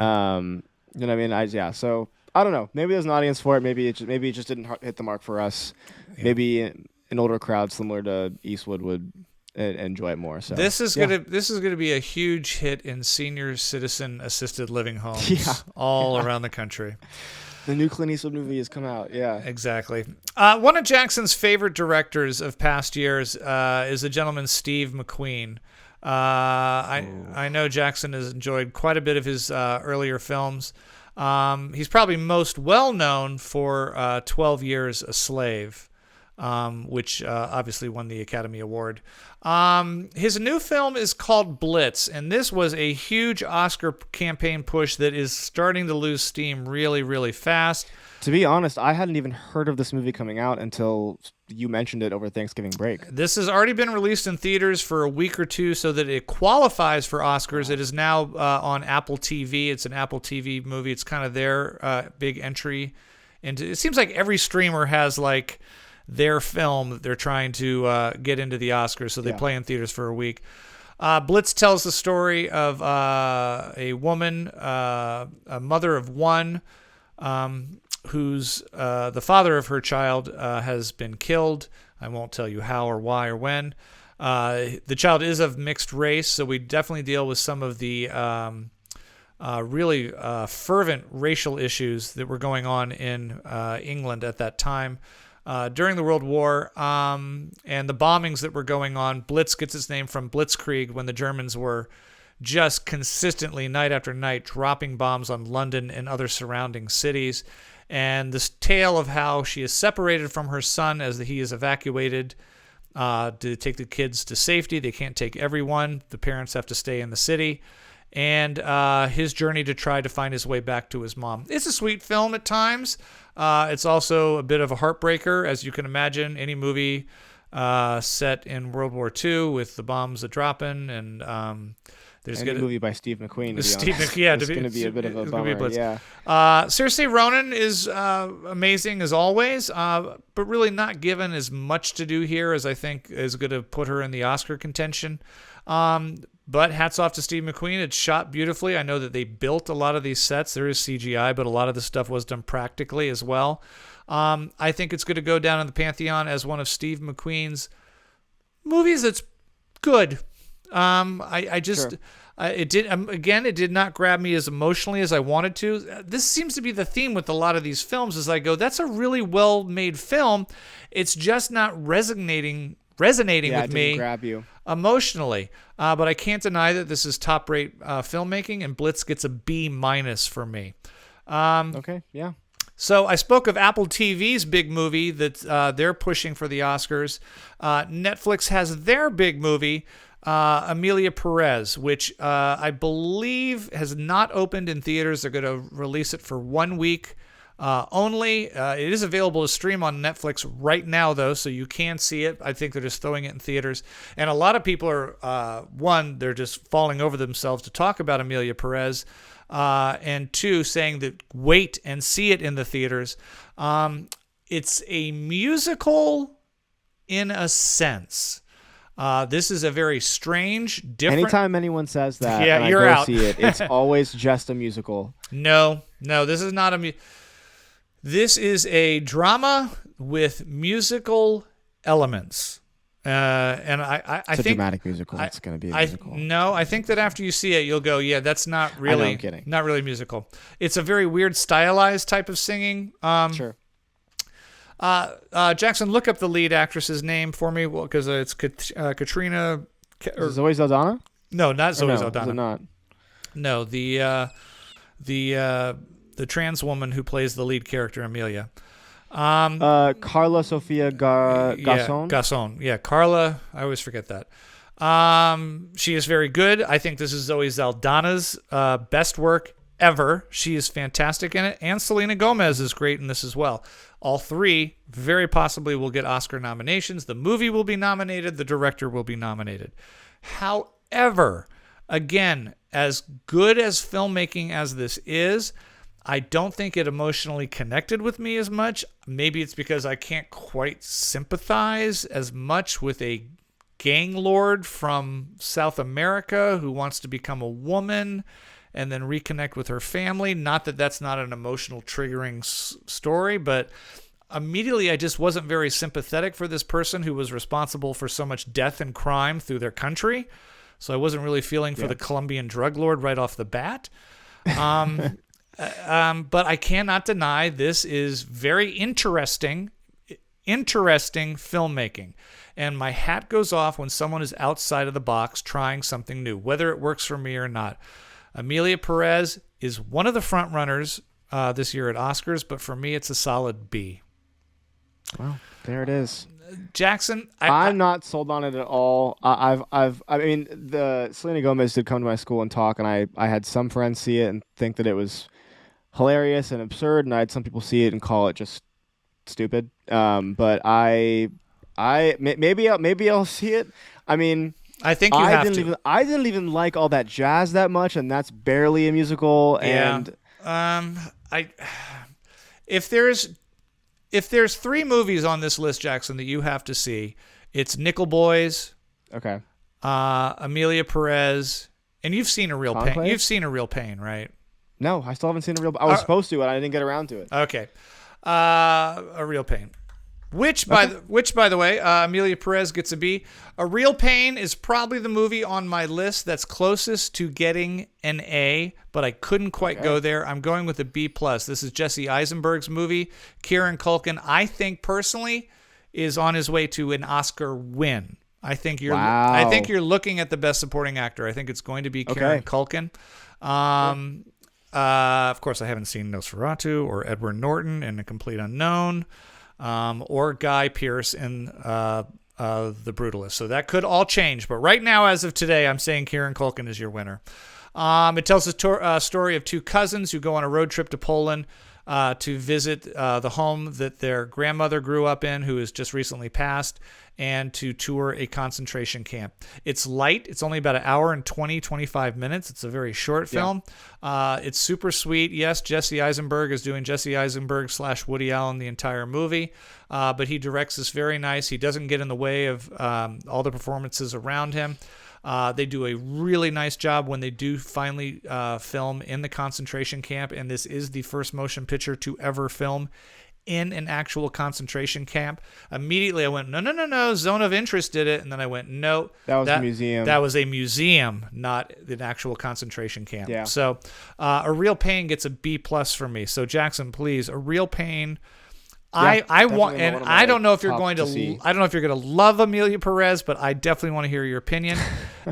You know what I mean? So I don't know. Maybe there's an audience for it. Maybe it just didn't hit the mark for us. Yeah. Maybe an older crowd similar to Eastwood would enjoy it more. So this is gonna be a huge hit in senior citizen assisted living homes all around the country. The new Clint Eastwood movie has come out. Yeah, exactly. One of Jackson's favorite directors of past years is the gentleman Steve McQueen. I know Jackson has enjoyed quite a bit of his earlier films. He's probably most well known for 12 Years a Slave, which obviously won the Academy Award. His new film is called Blitz, and this was a huge Oscar campaign push that is starting to lose steam really, really fast. To be honest, I hadn't even heard of this movie coming out until you mentioned it over Thanksgiving break. This has already been released in theaters for a week or two so that it qualifies for Oscars. It is now on Apple TV. It's an Apple TV movie. It's kind of their big entry into. It seems like every streamer has like their film that they're trying to get into the Oscars, so they play in theaters for a week. Blitz tells the story of a woman, a mother of one, who's the father of her child has been killed. I won't tell you how or why or when. The child is of mixed race, so we definitely deal with some of the really fervent racial issues that were going on in England at that time. During the World War and the bombings that were going on. Blitz gets its name from Blitzkrieg, when the Germans were just consistently, night after night, dropping bombs on London and other surrounding cities. And this tale of how she is separated from her son as he is evacuated to take the kids to safety. They can't take everyone. The parents have to stay in the city. And his journey to try to find his way back to his mom. It's a sweet film at times. It's also a bit of a heartbreaker, as you can imagine. Any movie set in World War II with the bombs dropping, and there's a movie by Steve McQueen. It's going to be a bit of a bummer. Yeah. Saoirse Ronan is amazing as always, but really not given as much to do here as I think is going to put her in the Oscar contention. But hats off to Steve McQueen. It's shot beautifully. I know that they built a lot of these sets. There is CGI, but a lot of the stuff was done practically as well. I think it's going to go down in the Pantheon as one of Steve McQueen's movies that's good. I just, It did not grab me as emotionally as I wanted to. This seems to be the theme with a lot of these films. As I go, that's a really well-made film. It's just not resonating with me. Grab you emotionally. But I can't deny that this is top-rate filmmaking, and Blitz gets a B- for me. Okay, yeah. So I spoke of Apple TV's big movie that they're pushing for the Oscars. Netflix has their big movie, Amelia Perez, which I believe has not opened in theaters. They're going to release it for 1 week only. It is available to stream on Netflix right now, though, so you can see it. I think they're just throwing it in theaters. And a lot of people are, one, they're just falling over themselves to talk about Amelia Perez, and two, saying that wait and see it in the theaters. It's a musical in a sense. This is a very strange, different... Anytime anyone says that, yeah, and you're I go out. see it, it's always just a musical. No, this is not a... This is a drama with musical elements. And I it's think... a dramatic musical. It's going to be a musical. No, I think that after you see it, you'll go, yeah, that's not really... I know, I'm kidding. Not really musical. It's a very weird, stylized type of singing. Sure. Jackson, look up the lead actress's name for me, because it's Katrina. Is it Zoe Saldana? No, not Zoe no, Saldana. Is it not? No, the trans woman who plays the lead character, Amelia. Carla Sofia Garson. Garson. Yeah, Carla. I always forget that. She is very good. I think this is Zoe Saldana's best work ever. She is fantastic in it, and Selena Gomez is great in this as well. All three very possibly will get Oscar nominations. The movie will be nominated. The director will be nominated. However, again, as good as filmmaking as this is, I don't think it emotionally connected with me as much. Maybe it's because I can't quite sympathize as much with a gang lord from South America who wants to become a woman and then reconnect with her family. Not that that's not an emotional triggering story, but immediately I just wasn't very sympathetic for this person who was responsible for so much death and crime through their country. So I wasn't really feeling for the Colombian drug lord right off the bat. But I cannot deny this is very interesting filmmaking. And my hat goes off when someone is outside of the box trying something new, whether it works for me or not. Amelia Perez is one of the front runners this year at Oscars, but for me, it's a solid B. Well, there it is. Jackson, I'm not sold on it at all. I mean, the Selena Gomez did come to my school and talk, and I had some friends see it and think that it was hilarious and absurd, and I had some people see it and call it just stupid. But maybe I'll see it. I mean, I think you have to. I didn't even like all that jazz that much, and that's barely a musical. And if there's three movies on this list, Jackson, that you have to see, it's Nickel Boys, okay, Amelia Perez, and you've seen A Real Pain. Conclave? You've seen A Real Pain, right? No, I still haven't seen I was supposed to, and I didn't get around to it. Okay, A Real Pain. Which, by the way, Amelia Perez gets a B. A Real Pain is probably the movie on my list that's closest to getting an A, but I couldn't quite go there. I'm going with a B+. This is Jesse Eisenberg's movie. Kieran Culkin, I think personally, is on his way to an Oscar win. I think you're looking at the Best Supporting Actor. I think it's going to be Kieran Culkin. Of course, I haven't seen Nosferatu or Edward Norton in A Complete Unknown. Or Guy Pearce in The Brutalist. So that could all change. But right now, as of today, I'm saying Kieran Culkin is your winner. It tells a story of two cousins who go on a road trip to Poland to visit the home that their grandmother grew up in, who has just recently passed, and to tour a concentration camp. It's light. It's only about an hour and 25 minutes. It's a very short film. It's super sweet. Yes, Jesse Eisenberg is doing Jesse Eisenberg / Woody Allen the entire movie, but he directs this very nice. He doesn't get in the way of all the performances around him. They do a really nice job when they do finally film in the concentration camp, and this is the first motion picture to ever film in an actual concentration camp. Immediately I went, no, Zone of Interest did it. And then I went, no. That was a museum. That was a museum, not an actual concentration camp. Yeah. So A Real Pain gets a B+ from me. So Jackson, please, A Real Pain. I want, and I don't know if you're going to I don't know if you're going to love Amelia Perez, but I definitely want to hear your opinion.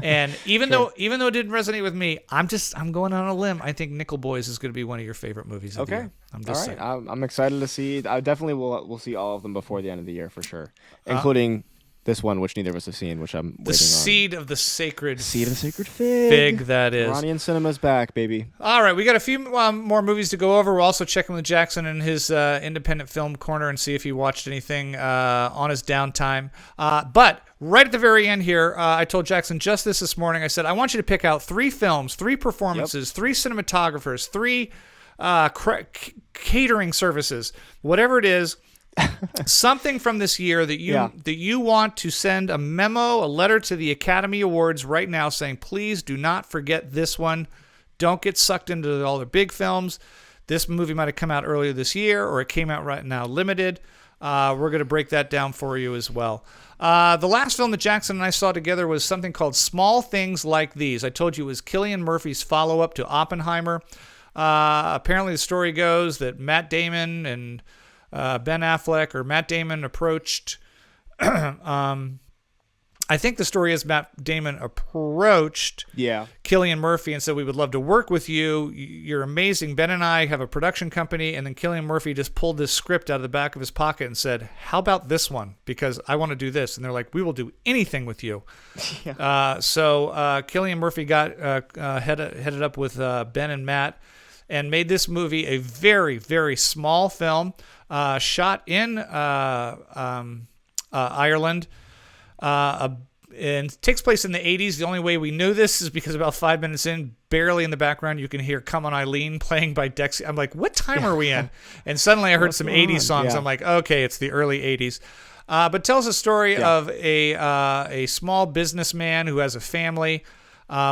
And even though it didn't resonate with me, I'm going on a limb. I think Nickel Boys is going to be one of your favorite movies of the year. I'm just saying. I'm excited to see. I definitely will see all of them before the end of the year for sure, including this one, which neither of us have seen, which I'm waiting on. The Seed of the Sacred Fig. That is. Iranian cinema's back, baby. All right, we got a few more movies to go over. We're also checking with Jackson in his independent film corner and see if he watched anything on his downtime. But right at the very end here, I told Jackson just this morning. I said, I want you to pick out 3 films, 3 performances, 3 cinematographers, 3 catering services, whatever it is. Something from this year that you want to send a memo, a letter to the Academy Awards right now saying, please do not forget this one. Don't get sucked into all the big films. This movie might have come out earlier this year, or it came out right now limited. We're going to break that down for you as well. The last film that Jackson and I saw together was something called Small Things Like These. I told you it was Cillian Murphy's follow-up to Oppenheimer. Apparently the story goes that Matt Damon and Ben Affleck or Matt Damon approached I think the story is Matt Damon approached Cillian Murphy and said, we would love to work with you. You're amazing. Ben and I have a production company. And then Cillian Murphy just pulled this script out of the back of his pocket and said, how about this one? Because I want to do this. And they're like, we will do anything with you. So Cillian Murphy got headed up with Ben and Matt and made this movie a very, very small film shot in Ireland. And takes place in the 80s. The only way we knew this is because about 5 minutes in, barely in the background, you can hear Come On Eileen playing by Dexy. I'm like, what time are we in? And suddenly I heard some 80s songs. I'm like, okay, it's the early 80s. But tells a story of a small businessman who has a family.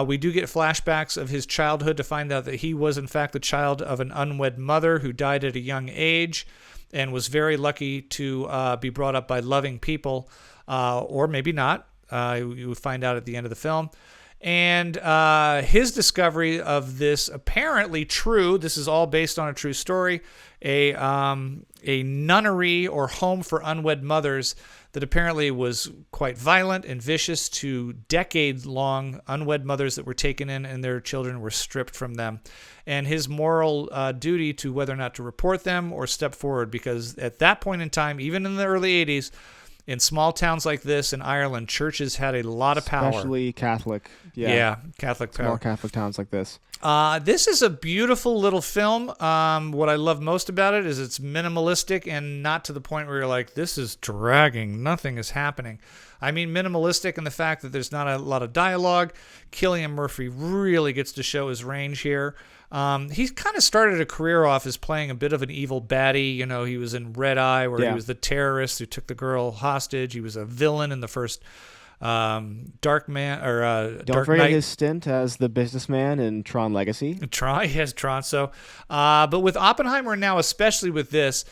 We do get flashbacks of his childhood to find out that he was, in fact, the child of an unwed mother who died at a young age and was very lucky to be brought up by loving people, or maybe not. You find out at the end of the film. And his discovery of this apparently true, this is all based on a true story, a nunnery or home for unwed mothers that apparently was quite violent and vicious to decade-long unwed mothers that were taken in and their children were stripped from them. And his moral duty to whether or not to report them or step forward, because at that point in time, even in the early 80s, in small towns like this in Ireland, churches had a lot of power. Especially Catholic. Yeah, Catholic power. Small Catholic towns like this. This is a beautiful little film. What I love most about it is it's minimalistic and not to the point where you're like, this is dragging. Nothing is happening. I mean minimalistic in the fact that there's not a lot of dialogue. Cillian Murphy really gets to show his range here. He's kind of started a career off as playing a bit of an evil baddie. You know, he was in Red Eye where he was the terrorist who took the girl hostage. He was a villain in the first Dark Man or Don't Dark forget Knight. his stint as the businessman in Tron Legacy. Tron. So, but with Oppenheimer now, especially with this,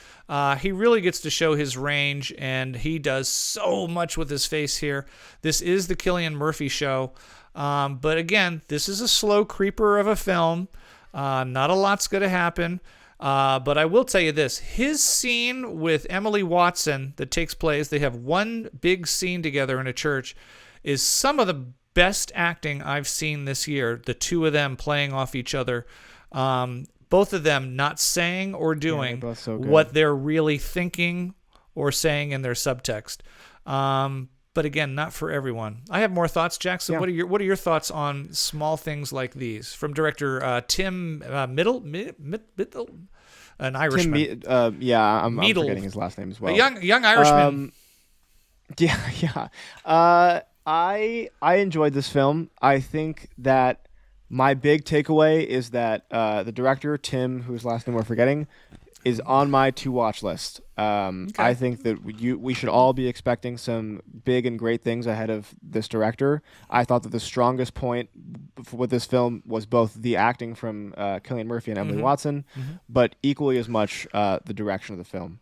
he really gets to show his range, and he does so much with his face here. This is the Cillian Murphy show, but again, this is a slow creeper of a film. Not a lot's going to happen. But I will tell you this. His scene with Emily Watson that takes place, they have one big scene together in a church, is some of the best acting I've seen this year. The two of them playing off each other. Both of them not saying or doing what they're really thinking or saying in their subtext. But again, not for everyone. I have more thoughts, Jackson. Yeah. What are your thoughts on Small Things Like These from director Tim Middle, an Irishman? I'm forgetting his last name as well. A young Irishman. I enjoyed this film. I think that my big takeaway is that the director Tim, whose last name we're forgetting, is on my to-watch list. I think that we should all be expecting some big and great things ahead of this director. I thought that the strongest point with this film was both the acting from Cillian Murphy and Emily Watson, but equally as much the direction of the film.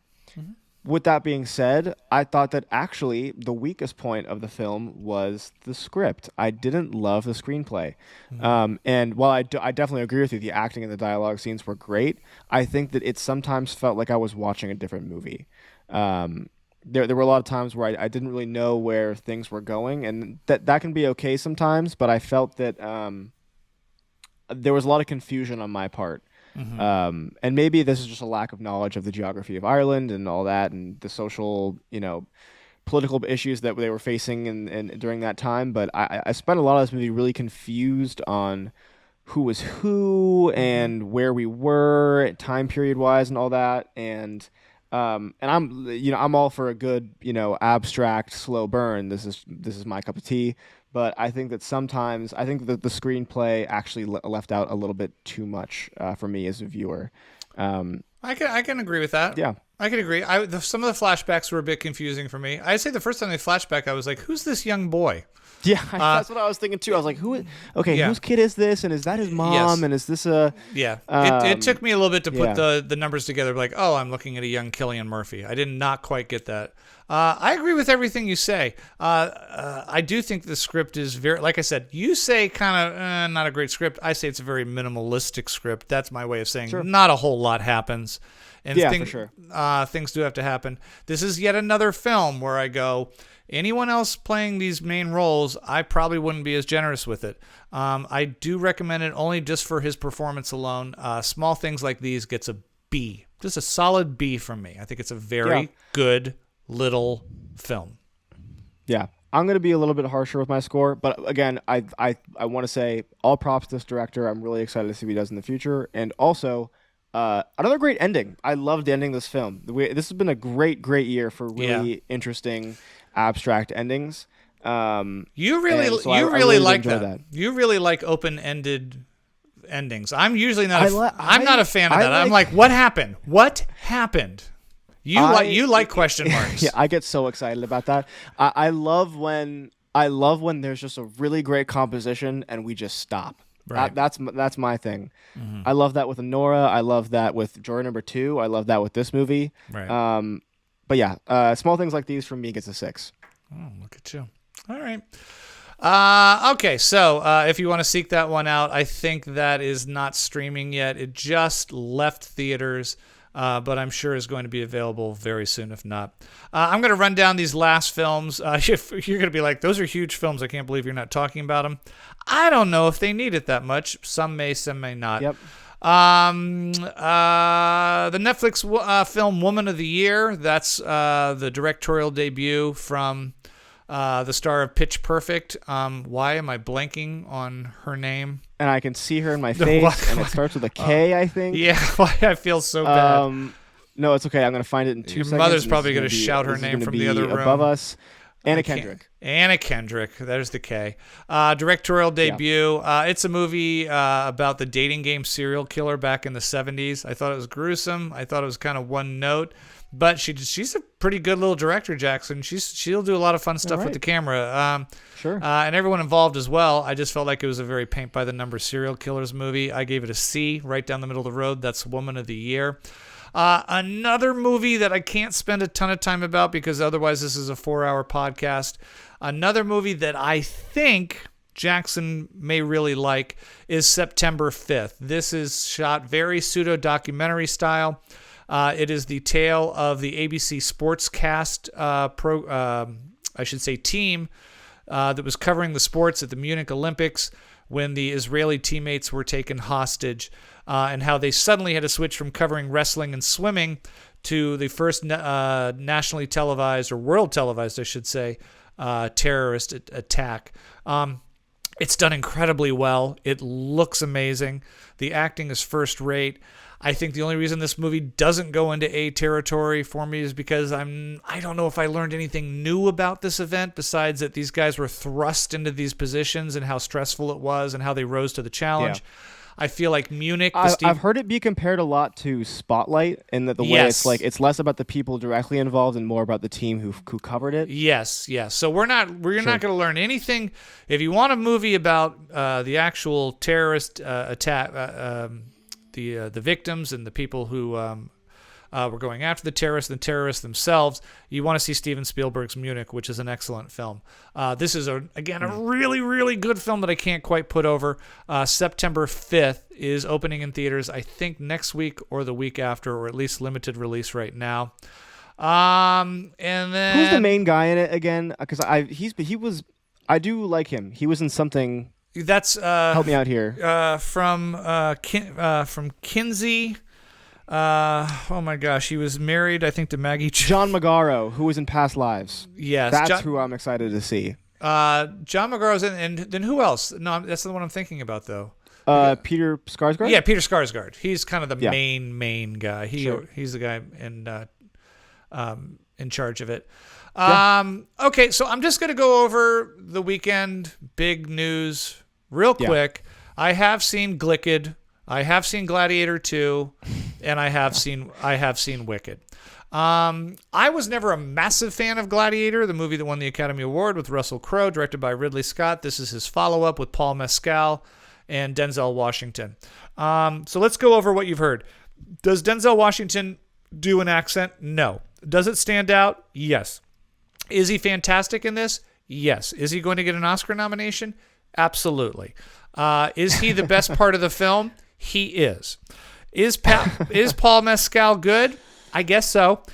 With that being said, I thought that actually the weakest point of the film was the script. I didn't love the screenplay. And while I definitely agree with you, the acting and the dialogue scenes were great, I think that it sometimes felt like I was watching a different movie. There were a lot of times where I didn't really know where things were going, and that can be okay sometimes, but I felt that there was a lot of confusion on my part. And maybe this is just a lack of knowledge of the geography of Ireland and all that, and the social, political issues that they were facing and during that time. But I spent a lot of this movie really confused on who was who and where we were time period wise and all that. And I'm all for a good, abstract, slow burn. This is my cup of tea. But I think that sometimes the screenplay actually left out a little bit too much for me as a viewer. I can agree with that. Yeah, I can agree. Some of the flashbacks were a bit confusing for me. I'd say the first time they flashback, I was like, "Who's this young boy?" Yeah, that's what I was thinking too. I was like, whose kid is this? And is that his mom? Yes. And is this a... Yeah. It took me a little bit to put the numbers together. Like, oh, I'm looking at a young Cillian Murphy. I did not quite get that. I agree with everything you say. I do think the script is very, like I said, you say kind of not a great script. I say it's a very minimalistic script. That's my way of saying not a whole lot happens. And for sure. Things do have to happen. This is yet another film where I go, anyone else playing these main roles, I probably wouldn't be as generous with it. I do recommend it only just for his performance alone. Small Things Like These gets a B. Just a solid B from me. I think it's a very good little film. Yeah. I'm going to be a little bit harsher with my score, but again, I want to say all props to this director. I'm really excited to see what he does in the future. And also, another great ending. I loved ending this film. This has been a great year for really interesting abstract endings. You really like that. You really like open-ended endings. I'm usually not. I'm not a fan of that. I'm like, what happened? What happened? You like question marks. Yeah, I get so excited about that. I love when there's just a really great composition and we just stop. Right. That's my thing. Mm-hmm. I love that with Nora. I love that with Juror number 2. I love that with this movie. Right. But yeah, Small Things Like These from me gets a 6. Oh, look at you. All right. Okay, so if you want to seek that one out, I think that is not streaming yet. It just left theaters, but I'm sure is going to be available very soon, if not. I'm going to run down these last films. You're going to be like, those are huge films. I can't believe you're not talking about them. I don't know if they need it that much. Some may, some may not. Yep. The Netflix film Woman of the Year. That's the directorial debut from the star of Pitch Perfect. Why am I blanking on her name? And I can see her in my face, and it starts with a K, I think. Yeah, I feel so bad. No, it's okay. I'm going to find it in 2 seconds. Your mother's probably going to shout her name from the other room. Above us. Anna Kendrick. Anna Kendrick. There's the K. Directorial debut. Yeah. It's a movie about the dating game serial killer back in the 70s. I thought it was gruesome. I thought it was kind of one note. But she's a pretty good little director, Jackson. She'll do a lot of fun stuff with the camera. Sure. And everyone involved as well. I just felt like it was a very paint-by-the-numbers serial killers movie. I gave it a C, right down the middle of the road. That's Woman of the Year. Another movie that I can't spend a ton of time about because otherwise this is a 4-hour podcast. Another movie that I think Jackson may really like is September 5th. This is shot very pseudo-documentary style. It is the tale of the ABC Sportscast team that was covering the sports at the Munich Olympics when the Israeli teammates were taken hostage, and how they suddenly had to switch from covering wrestling and swimming to the first nationally televised, or world televised, I should say, terrorist attack. It's done incredibly well. It looks amazing. The acting is first rate. I think the only reason this movie doesn't go into A territory for me is because I don't know if I learned anything new about this event besides that these guys were thrust into these positions and how stressful it was and how they rose to the challenge. Yeah. I feel like Munich. I've heard it be compared a lot to Spotlight, in that the way it's like it's less about the people directly involved and more about the team who covered it. Yes. So we're not going to learn anything. If you want a movie about the actual terrorist attack. The victims and the people who We're going after the terrorists themselves. You want to see Steven Spielberg's Munich, which is an excellent film. This is, again, a really, really good film that I can't quite put over. September 5th is opening in theaters, I think next week or the week after, or at least limited release right now. And then who's the main guy in it again? Because I do like him. He was in something. That's help me out here. From Kinsey. Oh my gosh, he was married, I think, to Maggie. John Magaro, who was in Past Lives. Yes, that's who I'm excited to see. John Magaro's in, and then who else? No, that's the one I'm thinking about though. Peter Skarsgård. Yeah, Peter Skarsgård. He's kind of the main guy. He's the guy in charge of it. Okay, so I'm just gonna go over the weekend big news real quick. I have seen Glicked. I have seen Gladiator 2, and I have seen Wicked. I was never a massive fan of Gladiator, the movie that won the Academy Award with Russell Crowe, directed by Ridley Scott. This is his follow-up with Paul Mescal and Denzel Washington. So let's go over what you've heard. Does Denzel Washington do an accent? No. Does it stand out? Yes. Is he fantastic in this? Yes. Is he going to get an Oscar nomination? Absolutely. Is he the best part of the film? He is. Is Paul Mescal good? I guess so.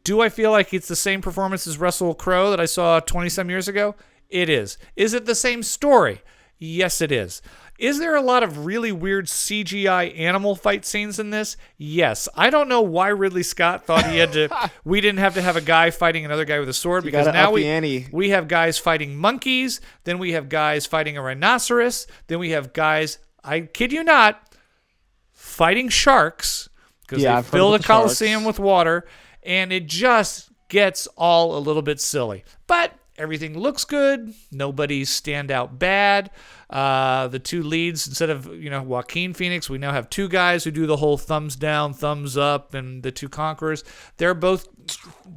Do I feel like it's the same performance as Russell Crowe that I saw 20-some years ago? It is. Is it the same story? Yes, it is. Is there a lot of really weird CGI animal fight scenes in this? Yes. I don't know why Ridley Scott thought he had to. We didn't have to have a guy fighting another guy with a sword, because now we have guys fighting monkeys. Then we have guys fighting a rhinoceros. Then we have guys, I kid you not, fighting sharks, because they fill the Coliseum with water, and it just gets all a little bit silly. But everything looks good. Nobody's stand out bad. The two leads, instead of Joaquin Phoenix, we now have two guys who do the whole thumbs down, thumbs up, and the two conquerors. They're both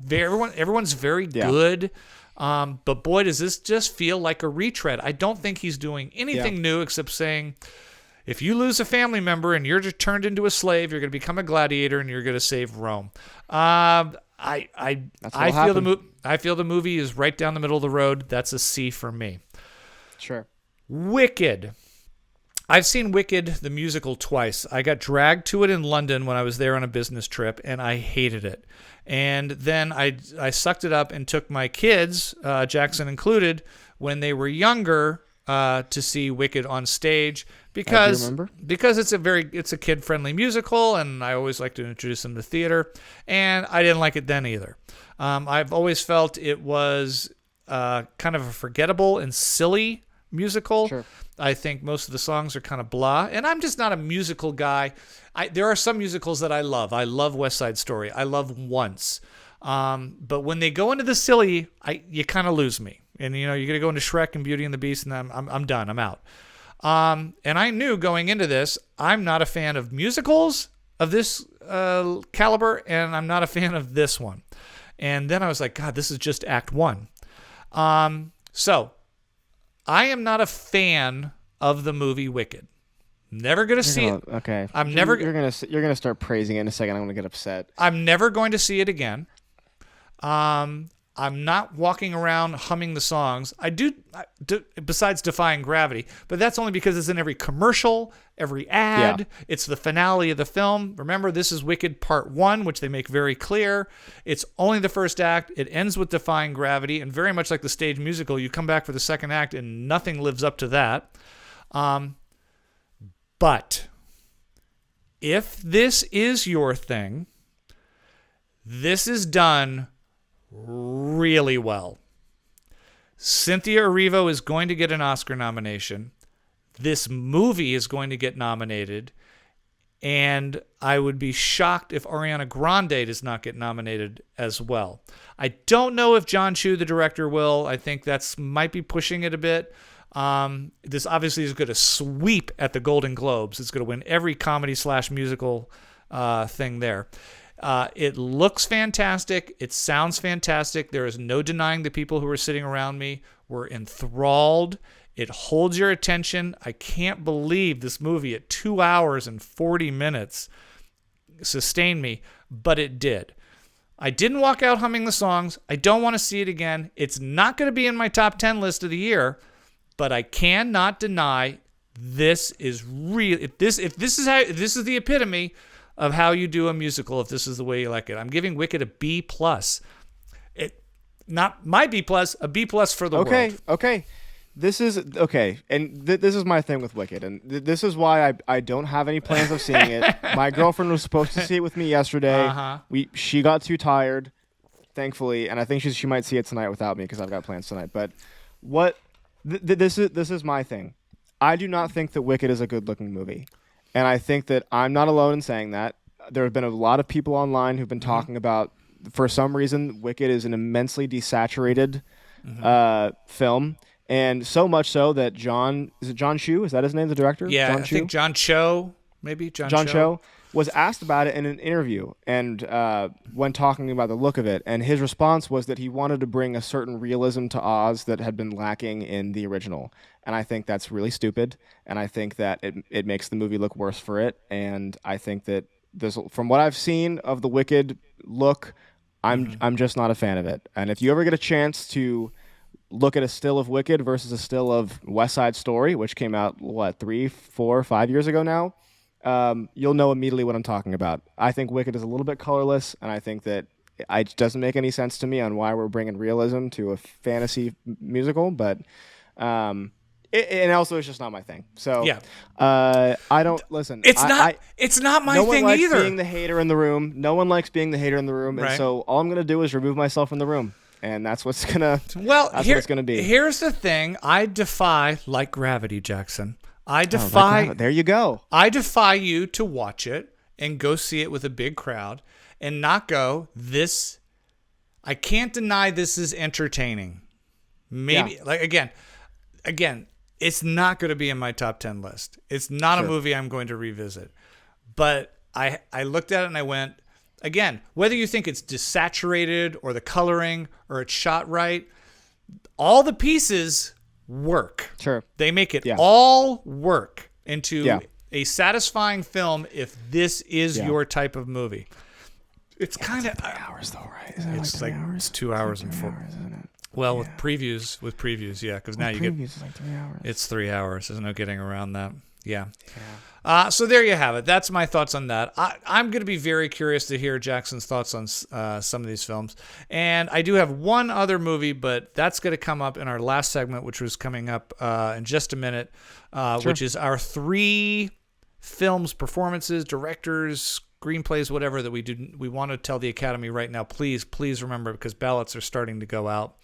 everyone's very good. But boy, does this just feel like a retread. I don't think he's doing anything new except saying, if you lose a family member and you're just turned into a slave, you're going to become a gladiator and you're going to save Rome. I feel the movie is right down the middle of the road. That's a C for me. Sure. Wicked. I've seen Wicked, the musical, twice. I got dragged to it in London when I was there on a business trip, and I hated it. And then I sucked it up and took my kids, Jackson included, when they were younger, to see Wicked on stage because it's a kid-friendly musical, and I always like to introduce them to theater, and I didn't like it then either. I've always felt it was kind of a forgettable and silly musical. Sure. I think most of the songs are kind of blah, and I'm just not a musical guy. There are some musicals that I love. I love West Side Story. I love Once. But when they go into the silly, you kind of lose me. And you're going to go into Shrek and Beauty and the Beast, and I'm done. I'm out. And I knew going into this, I'm not a fan of musicals of this caliber, and I'm not a fan of this one. And then I was like, God, this is just Act 1. So I am not a fan of the movie Wicked. Never gonna see it. Okay. You're gonna start praising it in a second. I'm gonna get upset. I'm never going to see it again. I'm not walking around humming the songs. I do, besides Defying Gravity, but that's only because it's in every commercial, every ad. Yeah. It's the finale of the film. Remember, this is Wicked Part 1, which they make very clear. It's only the first act. It ends with Defying Gravity, and very much like the stage musical, you come back for the second act, and nothing lives up to that. But if this is your thing, this is done really well. Cynthia Erivo is going to get an Oscar nomination. This movie is going to get nominated. And I would be shocked if Ariana Grande does not get nominated as well. I don't know if John Chu, the director, will. I think that's might be pushing it a bit. This obviously is going to sweep at the Golden Globes. It's going to win every comedy/musical thing there. It looks fantastic. It sounds fantastic. There is no denying the people who are sitting around me were enthralled. It holds your attention. I can't believe this movie at 2 hours and 40 minutes sustain me, but it did. I didn't walk out humming the songs. I don't want to see it again. It's not going to be in my top 10 list of the year, but I cannot deny this is real. If this is the epitome of how you do a musical, if this is the way you like it. I'm giving Wicked a B+. Not my B+, a B+ for the world. Okay. This is okay, and this is my thing with Wicked, and this is why I don't have any plans of seeing it. My girlfriend was supposed to see it with me yesterday. She got too tired, thankfully, and I think she might see it tonight without me because I've got plans tonight. But this is my thing. I do not think that Wicked is a good-looking movie, and I think that I'm not alone in saying that. There have been a lot of people online who've been talking about, for some reason, Wicked is an immensely desaturated film. And so much so that John Chu? Is that his name, the director? Yeah, John I think John Cho, maybe. John Cho was asked about it in an interview and when talking about the look of it. And his response was that he wanted to bring a certain realism to Oz that had been lacking in the original. And I think that's really stupid. And I think that it makes the movie look worse for it. And I think that from what I've seen of the Wicked look, I'm just not a fan of it. And if you ever get a chance to look at a still of Wicked versus a still of West Side Story, which came out, 3, 4, 5 years ago now, you'll know immediately what I'm talking about. I think Wicked is a little bit colorless, and I think that it doesn't make any sense to me on why we're bringing realism to a fantasy musical, but and also it's just not my thing. So yeah. I don't listen. It's not my no thing one likes either. being the hater in the room. No one likes being the hater in the room, and so all I'm gonna do is remove myself from the room. And that's what's gonna. Well, that's what it's gonna be. Here's the thing: I defy, like gravity, Jackson. I defy. There you go. I defy you to watch it and go see it with a big crowd, and not go. This, I can't deny this is entertaining. Maybe again, it's not going to be in my top 10 list. It's not a movie I'm going to revisit. But I looked at it and I went. Again, whether you think it's desaturated or the coloring or it's shot right, all the pieces work. Sure. They make it all work into a satisfying film if this is your type of movie. It's kind of 3 hours though, right? It's 2 hours and 4 hours, isn't it? Well, with previews, because now you get it's like 3 hours. It's 3 hours. There's no getting around that. Yeah. So there you have it. That's my thoughts on that. I'm going to be very curious to hear Jackson's thoughts on some of these films. And I do have one other movie, but that's going to come up in our last segment, which was coming up in just a minute, which is our 3 films, performances, directors, screenplays, whatever that we want to tell the Academy right now. Please remember, because ballots are starting to go out.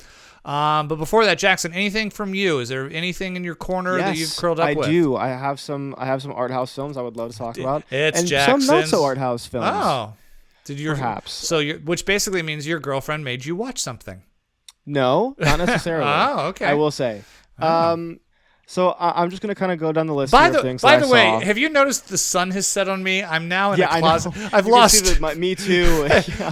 But before that, Jackson, anything from you? Is there anything in your corner that you've curled up with? I do. I have some art house films I would love to talk about. It's Jackson's. Some not so art house films. Oh, perhaps? So which basically means your girlfriend made you watch something. No, not necessarily. Oh, okay. I will say. So I'm just gonna kind of go down the list of things. By the way, saw. have you noticed the sun has set on me? I'm now in a closet. I know. I've lost. Me too.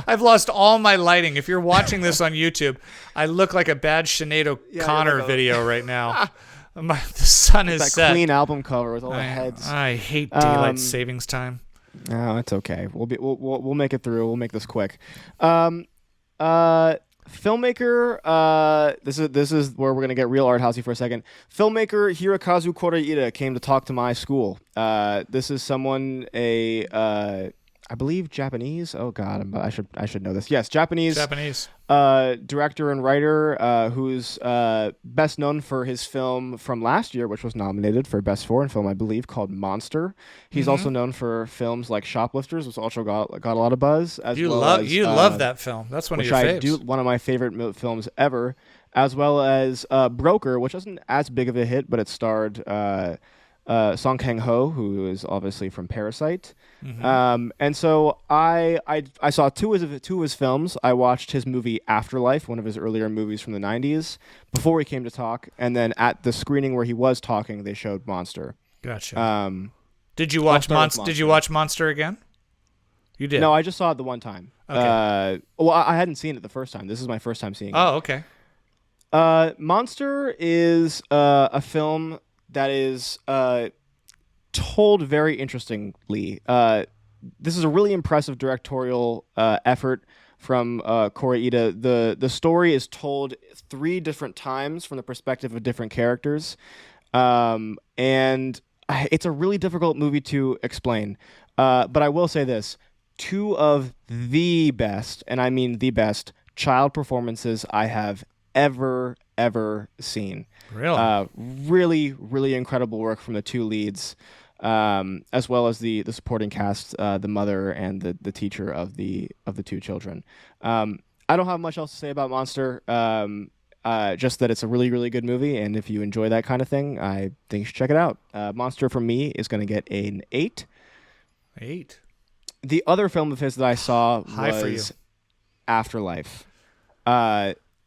I've lost all my lighting. If you're watching this on YouTube, I look like a bad Sinead O'Connor video right now. The sun is set. That clean album cover with all the heads. I hate daylight savings time. No, it's okay. We'll make it through. We'll make this quick. Filmmaker, this is where we're gonna get real art housey for a second. Filmmaker Hirokazu Koreeda came to talk to my school. This is someone I believe Japanese. Oh God, I should know this. Yes, Japanese. Director and writer who's best known for his film from last year, which was nominated for Best Foreign Film, I believe, called Monster. He's also known for films like Shoplifters, which also got a lot of buzz. You love that film. That's one of your faves. One of my favorite films ever, as well as Broker, which wasn't as big of a hit, but it starred Song Kang-ho, who is obviously from Parasite. And so I saw two of his films. I watched his movie Afterlife, one of his earlier movies from the 90s, before he came to talk. And then at the screening where he was talking, they showed Monster. Gotcha. Did you watch Monster? Did you watch Monster again? You did? No, I just saw it the one time. Okay. I hadn't seen it the first time. This is my first time seeing it. Oh, okay. Monster is a film that is told very interestingly. this is a really impressive directorial effort from Koreeda. The story is told 3 different times from the perspective of different characters, and it's a really difficult movie to explain. But I will say this: 2 of the best, and I mean the best, child performances I have ever seen. Really? Really, really incredible work from the 2 leads, as well as the supporting cast, the mother and the teacher of the 2 children. I don't have much else to say about Monster. Just that it's a really, really good movie, and if you enjoy that kind of thing, I think you should check it out. Monster from me is going to get an 8. 8. The other film of his that I saw High for you. was Afterlife.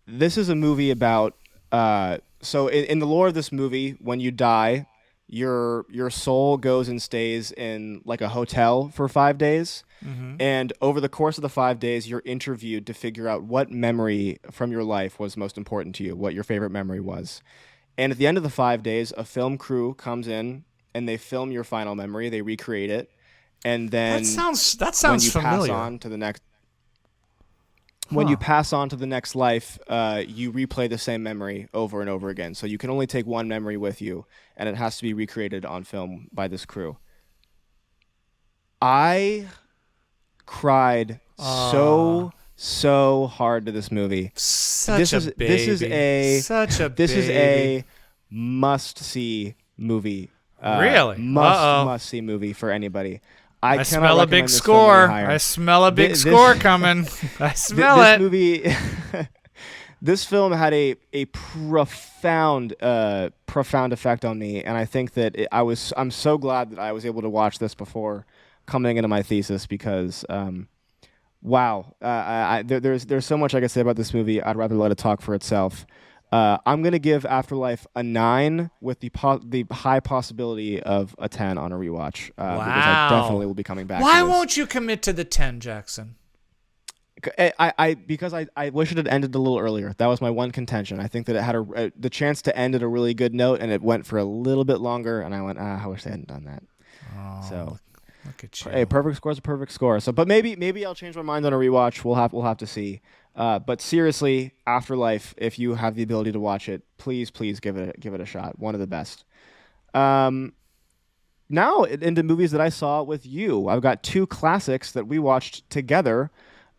This is a movie about so in the lore of this movie, when you die, your soul goes and stays in like a hotel for 5 days, and over the course of the 5 days, you're interviewed to figure out what memory from your life was most important to you, what your favorite memory was. And at the end of the 5 days, a film crew comes in and they film your final memory, they recreate it, and then that sounds when you familiar. pass on to the next. When you pass on to the next life, you replay the same memory over and over again. So you can only take one memory with you, and it has to be recreated on film by this crew. I cried so hard to this movie. Such a baby. This is a must-see movie. Really? Must-see movie for anybody. I cannot smell a big recommend this film score. any higher. I smell a big score coming. I smell this it. Movie, this film had a profound effect on me, and I think that I'm so glad that I was able to watch this before coming into my thesis because, wow, there's so much I could say about this movie. I'd rather let it talk for itself. I'm gonna give Afterlife a 9 with the high possibility of a 10 on a rewatch. Wow. Because I definitely will be coming back. Why to this. won't you commit to the 10, Jackson? Because I wish it had ended a little earlier. That was my one contention. I think that it had the chance to end at a really good note, and it went for a little bit longer. And I went, I wish they hadn't done that. So, look at you. Hey, perfect score is a perfect score. So, but maybe I'll change my mind on a rewatch. We'll have to see. But seriously, Afterlife, if you have the ability to watch it, please give it a shot. One of the best. Now into movies that I saw with you. I've got 2 classics that we watched together.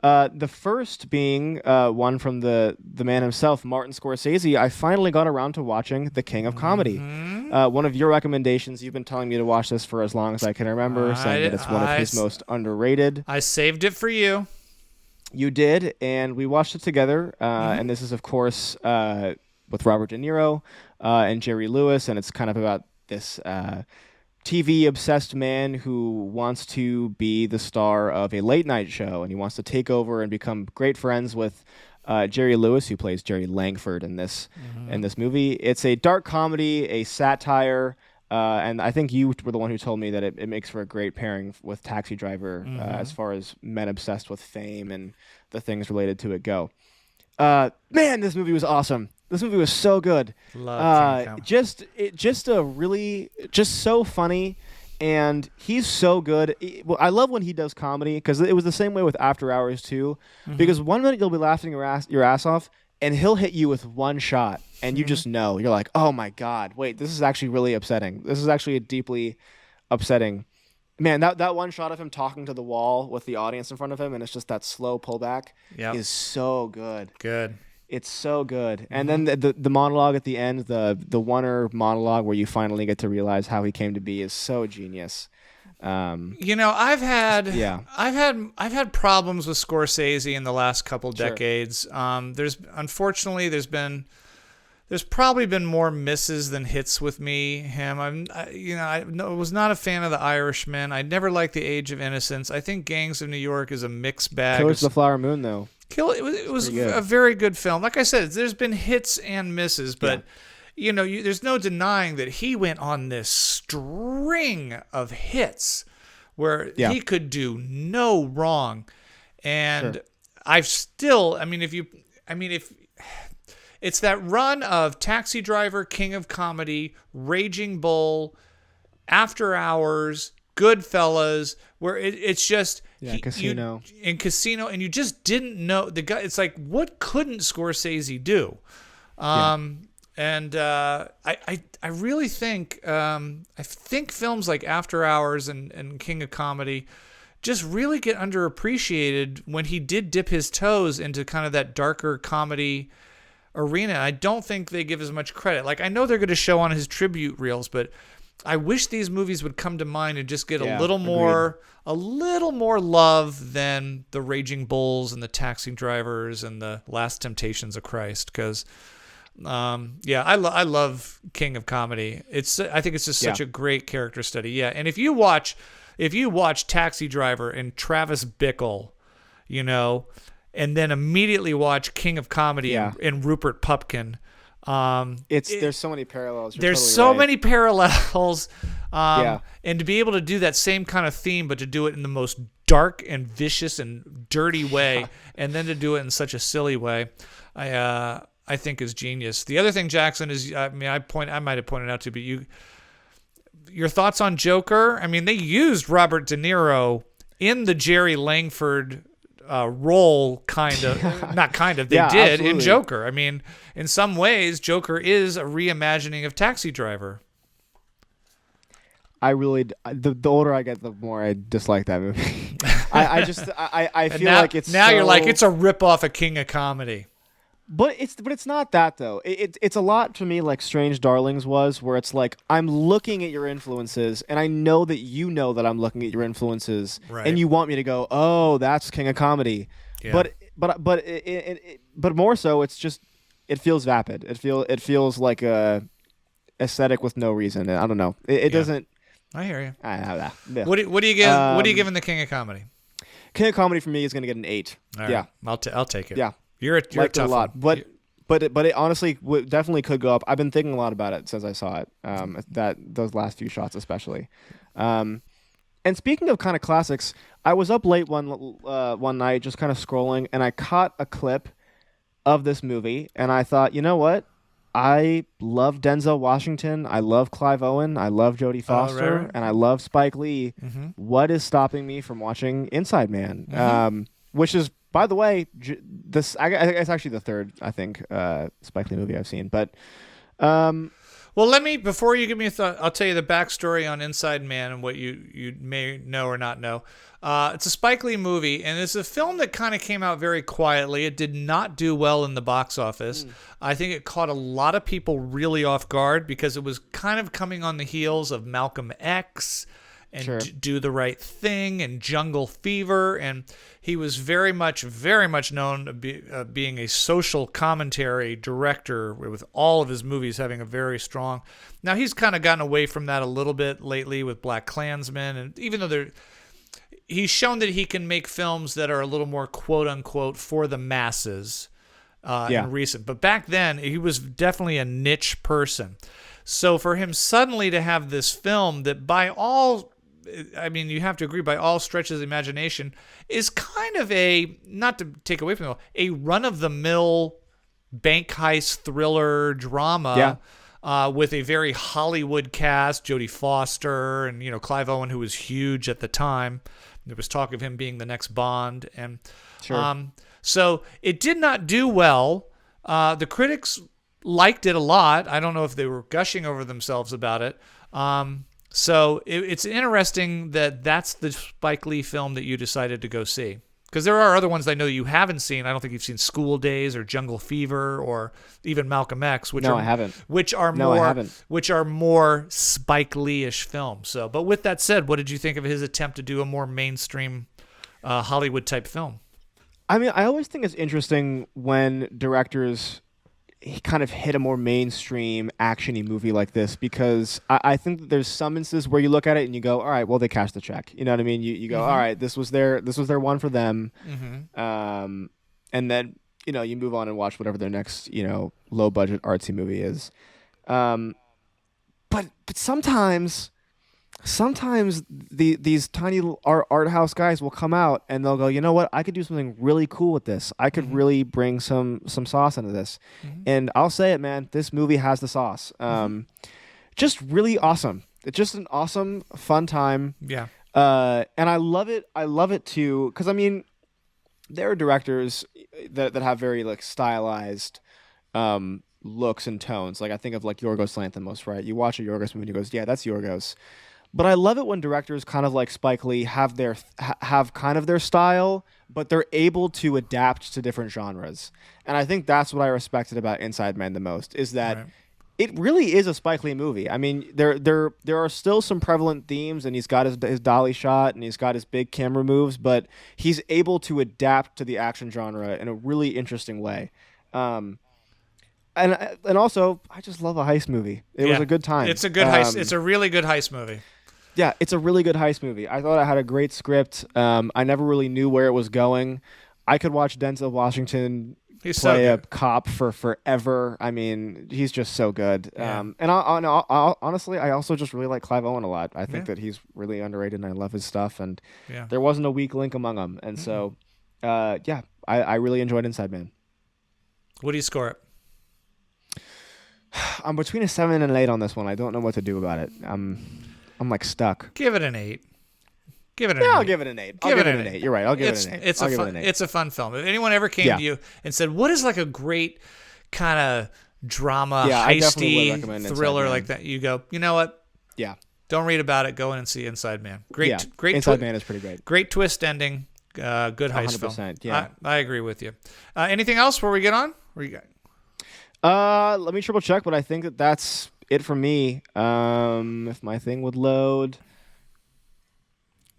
The first being one from the man himself, Martin Scorsese. I finally got around to watching The King of Comedy. One of your recommendations. You've been telling me to watch this for as long as I can remember, saying that it's one of his most underrated. I saved it for you. You did, and we watched it together. And this is, of course, with Robert De Niro and Jerry Lewis, and it's kind of about this TV-obsessed man who wants to be the star of a late-night show, and he wants to take over and become great friends with Jerry Lewis, who plays Jerry Langford in this movie. It's a dark comedy, a satire, and I think you were the one who told me that it makes for a great pairing with Taxi Driver as far as men obsessed with fame and the things related to it go. Man, this movie was awesome. This movie was so good. Just so funny, and he's so good. I love when he does comedy because it was the same way with After Hours too. Because one minute you'll be laughing your ass off, and he'll hit you with one shot, and you just know. You're like, oh my god, wait, this is actually really upsetting. This is actually a deeply upsetting. Man, that one shot of him talking to the wall with the audience in front of him, and it's just that slow pullback is so good. Good. It's so good. And then the monologue at the end, the one-er monologue where you finally get to realize how he came to be is so genius. I've had problems with Scorsese in the last couple decades. There's probably been more misses than hits with him. I was not a fan of The Irishman. I never liked The Age of Innocence. I think Gangs of New York is a mixed bag. Killers of the Flower Moon, though. It was a very good film. Like I said, there's been hits and misses, but there's no denying that he went on this string of hits where he could do no wrong. And if it's that run of Taxi Driver, King of Comedy, Raging Bull, After Hours, Goodfellas, where it's just Casino. In Casino, and you just didn't know the guy. It's like, what couldn't Scorsese do? And I really think films like After Hours and King of Comedy just really get underappreciated when he did dip his toes into kind of that darker comedy arena. I don't think they give as much credit. Like, I know they're going to show on his tribute reels, but I wish these movies would come to mind and just get a little more love than the Raging Bulls and the Taxi Drivers and the Last Temptations of Christ. Because I love King of Comedy. I think it's just such a great character study. Yeah, and if you watch Taxi Driver and Travis Bickle, and then immediately watch King of Comedy and Rupert Pupkin. There's so many parallels. There's totally so right. many parallels. And to be able to do that same kind of theme, but to do it in the most dark and vicious and dirty way, and then to do it in such a silly way, I think is genius. The other thing, Jackson, is I might have pointed out to, but your thoughts on Joker? I mean, they used Robert De Niro in the Jerry Langford role, kind of. Not kind of. They did absolutely. in Joker. I mean, in some ways, Joker is a reimagining of Taxi Driver. I really, the older I get, the more I dislike that movie. I feel like it's now you're like, it's a ripoff of King of Comedy. But it's not that though. It's a lot to me like Strange Darlings was, where it's like, I'm looking at your influences, and I know that you know that I'm looking at your influences, right. and you want me to go, oh, that's King of Comedy. Yeah. But more so, it's just, it feels vapid. It feels like a aesthetic with no reason. I don't know. It doesn't. I hear you. Yeah. What do you give? What are you giving the King of Comedy? King of Comedy for me is going to get an 8. All right. Yeah, I'll take it. Yeah. You're a liked tough it a lot, one. but it honestly definitely could go up. I've been thinking a lot about it since I saw it. Those last few shots especially. And speaking of kind of classics, I was up late one night just kind of scrolling, and I caught a clip of this movie, and I thought, you know what? I love Denzel Washington. I love Clive Owen. I love Jodie Foster, right. and I love Spike Lee. Mm-hmm. What is stopping me from watching Inside Man? Mm-hmm. Which is, by the way, it's actually the third, I think, Spike Lee movie I've seen. But well, before you give me a thought, I'll tell you the backstory on Inside Man and what you may know or not know. It's a Spike Lee movie, and it's a film that kind of came out very quietly. It did not do well in the box office. I think it caught a lot of people really off guard because it was kind of coming on the heels of Malcolm X and Sure. Do the Right Thing and Jungle Fever, and he was very much known being a social commentary director, with all of his movies having a very strong. Now he's kind of gotten away from that a little bit lately with Black Klansman, and even though he's shown that he can make films that are a little more quote unquote for the masses in recent. But back then he was definitely a niche person. So for him suddenly to have this film that you have to agree, by all stretches of imagination, is kind of not to take away from it, a run-of-the-mill bank heist thriller drama with a very Hollywood cast, Jodie Foster and Clive Owen, who was huge at the time. There was talk of him being the next Bond, and Sure. So it did not do well. The critics liked it a lot. I don't know if they were gushing over themselves about it. So it's interesting that that's the Spike Lee film that you decided to go see. Because there are other ones I know you haven't seen. I don't think you've seen School Days or Jungle Fever or even Malcolm X, I haven't. Which are more Spike Lee-ish films. So, but with that said, what did you think of his attempt to do a more mainstream Hollywood type film? I mean, I always think it's interesting when directors kind of hit a more mainstream action-y movie like this, because I think that there's some instances where you look at it and you go, all right, well, they cashed the check. You know what I mean? You go, all right, this was their one for them. And then, you move on and watch whatever their next, low-budget artsy movie is. But sometimes these tiny art house guys will come out and they'll go, you know what? I could do something really cool with this. I could really bring some sauce into this. And I'll say it, man. This movie has the sauce. Just really awesome. it's just an awesome, fun time. Yeah. And I love it. I love it too, because I mean, there are directors that have very like stylized looks and tones. Like I think of like Yorgos Lanthimos, right? You watch a Yorgos movie and he goes, yeah, that's Yorgos. But I love it when directors kind of like Spike Lee have kind of their style, but they're able to adapt to different genres. And I think that's what I respected about Inside Man the most, is that it really is a Spike Lee movie. I mean, there are still some prevalent themes, and he's got his dolly shot and he's got his big camera moves, but he's able to adapt to the action genre in a really interesting way. And also, I just love a heist movie. It was a good time. It's a good heist. It's a really good heist movie. Yeah, it's a really good heist movie. I thought it had a great script. I never really knew where it was going. I could watch Denzel Washington play a cop for forever. I mean, he's just so good. Yeah. And honestly, I also just really like Clive Owen a lot. I think that he's really underrated, and I love his stuff. And there wasn't a weak link among them. And so, I really enjoyed Inside Man. What do you score it? I'm between a 7 and an 8 on this one. I don't know what to do about it. I'm like stuck. Give it an 8. Give it an 8. I'll give it an 8. I'll give it an 8. You're right. I'll give it an 8. It's a fun film. If anyone ever came to you and said, "What is like a great kind of drama, heisty thriller like that?" You go, "You know what? Yeah. Don't read about it. Go in and see Inside Man. Great Inside Man is pretty great. Great twist ending. Good heist 100%, film. Yeah. I agree with you. Anything else before we get on? What you got? Let me triple check, but I think that's it for me. If my thing would load.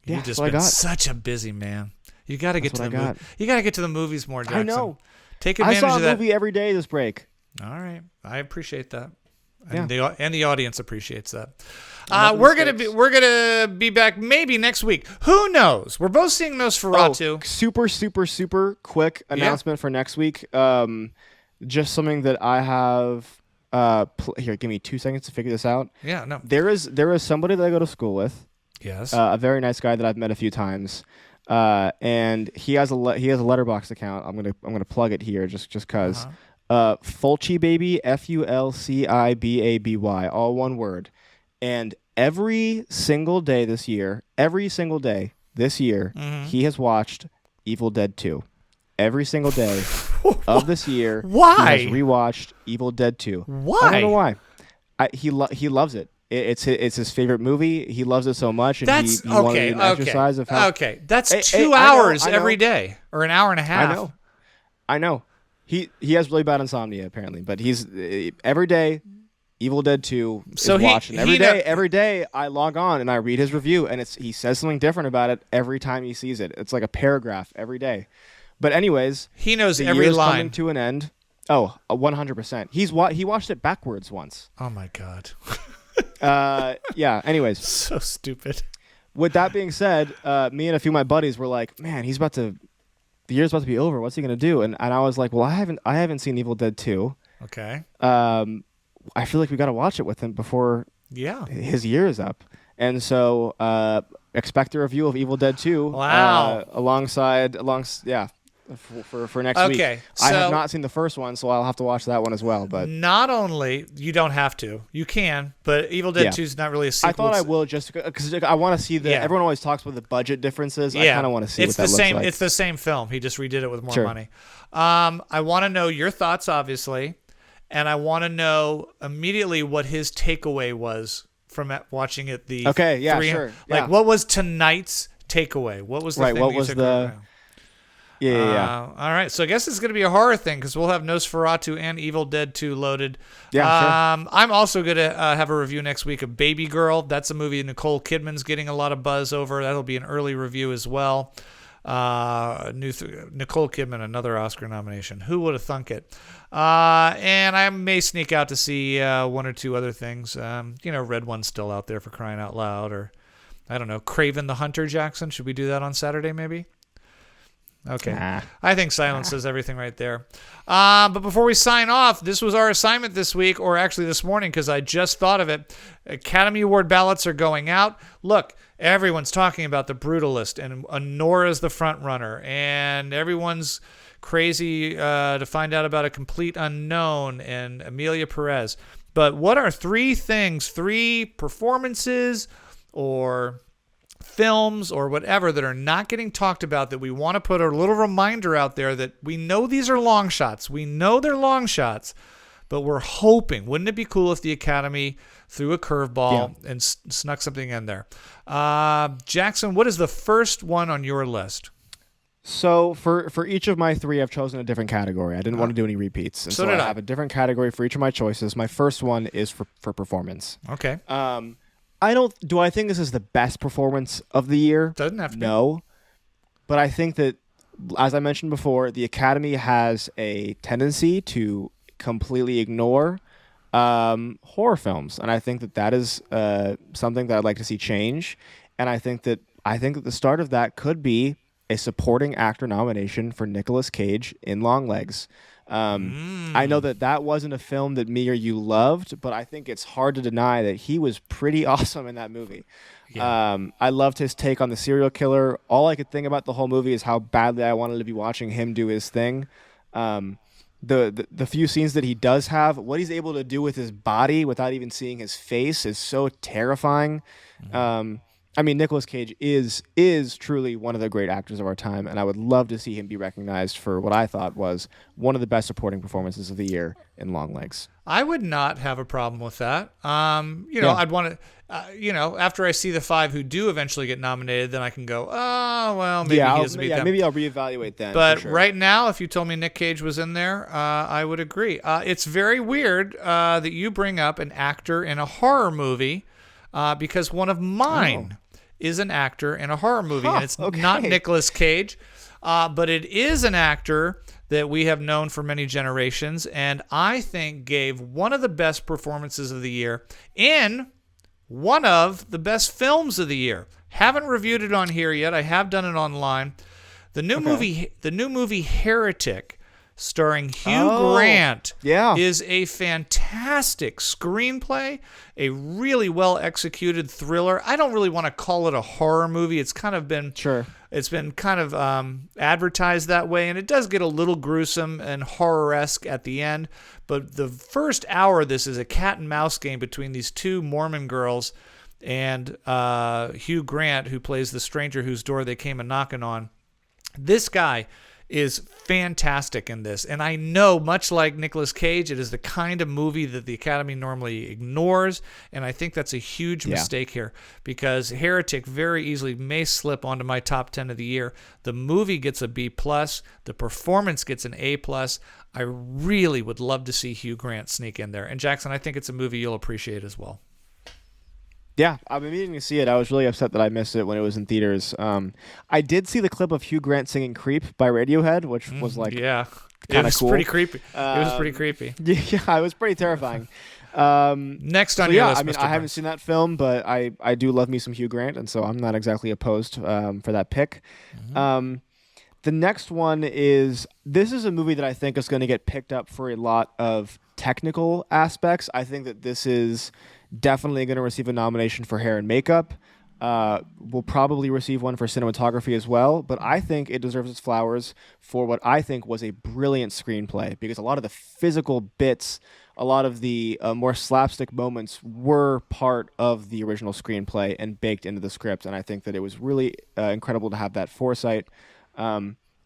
You've just been such a busy man. You got to get to the movie. You got to get to the movies more, Jackson. I know. Take advantage of that. I saw a movie every day this break. All right, I appreciate that. Yeah. And the audience appreciates that. We're gonna be back maybe next week. Who knows? We're both seeing Nosferatu. Super quick announcement for next week. Just something that I have. Here, give me 2 seconds to figure this out. Yeah, no. There is somebody that I go to school with. Yes. A very nice guy that I've met a few times. And he has a Letterboxd account. I'm gonna plug it here just cause. Fulci Baby, FULCIBABY, all one word. And every single day this year, he has watched Evil Dead 2. Every single day of this year, why? He has rewatched Evil Dead 2. Why? I don't know why. He loves it. It's his favorite movie. He loves it so much, and that's he wanted an exercise of how. Okay, that's 2 hours every day, or an hour and a half. I know. He has really bad insomnia apparently, but he's every day. Evil Dead 2 is watching every day. I log on and I read his review, and he says something different about it every time he sees it. It's like a paragraph every day. But anyways, he knows the every year's line. Coming to an end. Oh, 100%. He watched it backwards once. Oh my god. Yeah. Anyways, so stupid. With that being said, me and a few of my buddies were like, "Man, the year's about to be over. What's he gonna do?" And I was like, "Well, I haven't seen Evil Dead 2. Okay. I feel like we got to watch it with him before his year is up." And so expect a review of Evil Dead 2. Wow. Alongside for next week. Okay. I have not seen the first one, so I'll have to watch that one as well. But not only you don't have to, you can, but Evil Dead 2 is not really a sequel. I thought I will just because I want to see everyone always talks about the budget differences. I kind of want to see what that looks like. It's the same film. He just redid it with more money. I want to know your thoughts, obviously, and I want to know immediately what his takeaway was from watching it. Sure. Like, what was tonight's takeaway? What was the thing what that you was took the? away? Yeah. All right. So I guess it's going to be a horror thing because we'll have Nosferatu and Evil Dead 2 loaded. Yeah, sure. I'm also going to have a review next week of Baby Girl. That's a movie Nicole Kidman's getting a lot of buzz over. That'll be an early review as well. Nicole Kidman, another Oscar nomination. Who would have thunk it? And I may sneak out to see one or two other things. Red One's still out there for crying out loud. Or, I don't know, Craven the Hunter, Jackson. Should we do that on Saturday maybe? Okay. I think silence says everything right there. But before we sign off, this was our assignment this week, or actually this morning, because I just thought of it. Academy Award ballots are going out. Look, everyone's talking about The Brutalist, and Nora's the front runner, and everyone's crazy to find out about A Complete Unknown and Amelia Perez. But what are three performances or films or whatever that are not getting talked about that we want to put a little reminder out there that we know these are long shots. We know they're long shots, but we're hoping. Wouldn't it be cool if the Academy threw a curveball and snuck something in there? Jackson, what is the first one on your list? So for each of my three, I've chosen a different category. I didn't want to do any repeats. And So did I. have a different category for each of my choices. My first one is for performance. Okay. Do I think this is the best performance of the year? Doesn't have to be. No. But I think that, as I mentioned before, the Academy has a tendency to completely ignore horror films. And I think that is something that I'd like to see change. And I think that the start of that could be a supporting actor nomination for Nicolas Cage in Longlegs. I know that wasn't a film that me or you loved, but I think it's hard to deny that he was pretty awesome in that movie. Yeah. I loved his take on the serial killer. All I could think about the whole movie is how badly I wanted to be watching him do his thing. The few scenes that he does have, what he's able to do with his body without even seeing his face is so terrifying. I mean, Nicolas Cage is truly one of the great actors of our time, and I would love to see him be recognized for what I thought was one of the best supporting performances of the year in Longlegs. I would not have a problem with that. I'd want to, after I see the 5 who do eventually get nominated, then I can go, oh, well, maybe he doesn't beat them. Maybe I'll reevaluate then. But sure. Right now, if you told me Nick Cage was in there, I would agree. It's very weird that you bring up an actor in a horror movie because one of mine is an actor in a horror movie, and it's not Nicolas Cage, but it is an actor that we have known for many generations, and I think gave one of the best performances of the year in one of the best films of the year. Haven't reviewed it on here yet. I have done it online. The new movie Heretic, starring Hugh Grant, is a fantastic screenplay, a really well-executed thriller. I don't really want to call it a horror movie. It's kind of been it's been kind of advertised that way, and it does get a little gruesome and horror-esque at the end. But the first hour of this is a cat and mouse game between these two Mormon girls and Hugh Grant, who plays the stranger whose door they came a-knocking on. This guy is fantastic in this. And I know, much like Nicolas Cage, it is the kind of movie that the Academy normally ignores. And I think that's a huge mistake here, because Heretic very easily may slip onto my top 10 of the year. The movie gets a B+. The performance gets an A+. I really would love to see Hugh Grant sneak in there. And Jackson, I think it's a movie you'll appreciate as well. Yeah, I've been meaning to see it. I was really upset that I missed it when it was in theaters. I did see the clip of Hugh Grant singing "Creep" by Radiohead, which was like kind of cool. Pretty creepy. It was pretty creepy. Yeah, it was pretty terrifying. Next on your list, I mean, I haven't seen that film, but I do love me some Hugh Grant, and so I'm not exactly opposed for that pick. The next one is a movie that I think is going to get picked up for a lot of technical aspects. I think that this is definitely going to receive a nomination for hair and makeup. Will probably receive one for cinematography as well, but I think it deserves its flowers for what I think was a brilliant screenplay, because a lot of the physical bits, a lot of the more slapstick moments were part of the original screenplay and baked into the script, and I think that it was really incredible to have that foresight.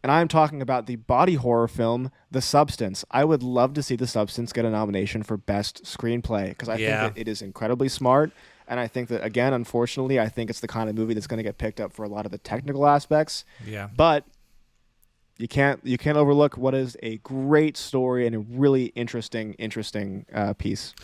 And I'm talking about the body horror film, The Substance. I would love to see The Substance get a nomination for Best Screenplay, because I think that it is incredibly smart. And I think that, again, unfortunately, I think it's the kind of movie that's going to get picked up for a lot of the technical aspects. Yeah. But you can't overlook what is a great story and a really interesting piece.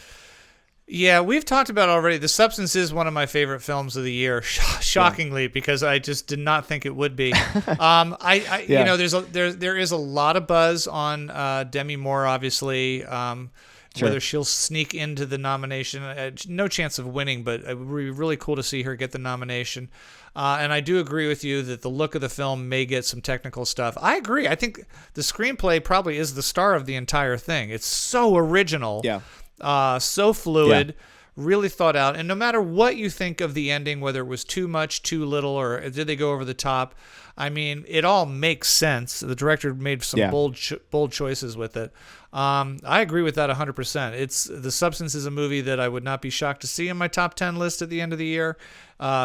Yeah, we've talked about already. The Substance is one of my favorite films of the year, shockingly, because I just did not think it would be. You know, there is a lot of buzz on Demi Moore, obviously. Whether she'll sneak into the nomination, no chance of winning, but it would be really cool to see her get the nomination. And I do agree with you that the look of the film may get some technical stuff. I agree. I think the screenplay probably is the star of the entire thing. It's so original. Yeah. So fluid, really thought out. And no matter what you think of the ending, whether it was too much, too little, or did they go over the top, I mean, it all makes sense. The director made some bold choices with it. I agree with that 100%. The Substance is a movie that I would not be shocked to see in my top 10 list at the end of the year.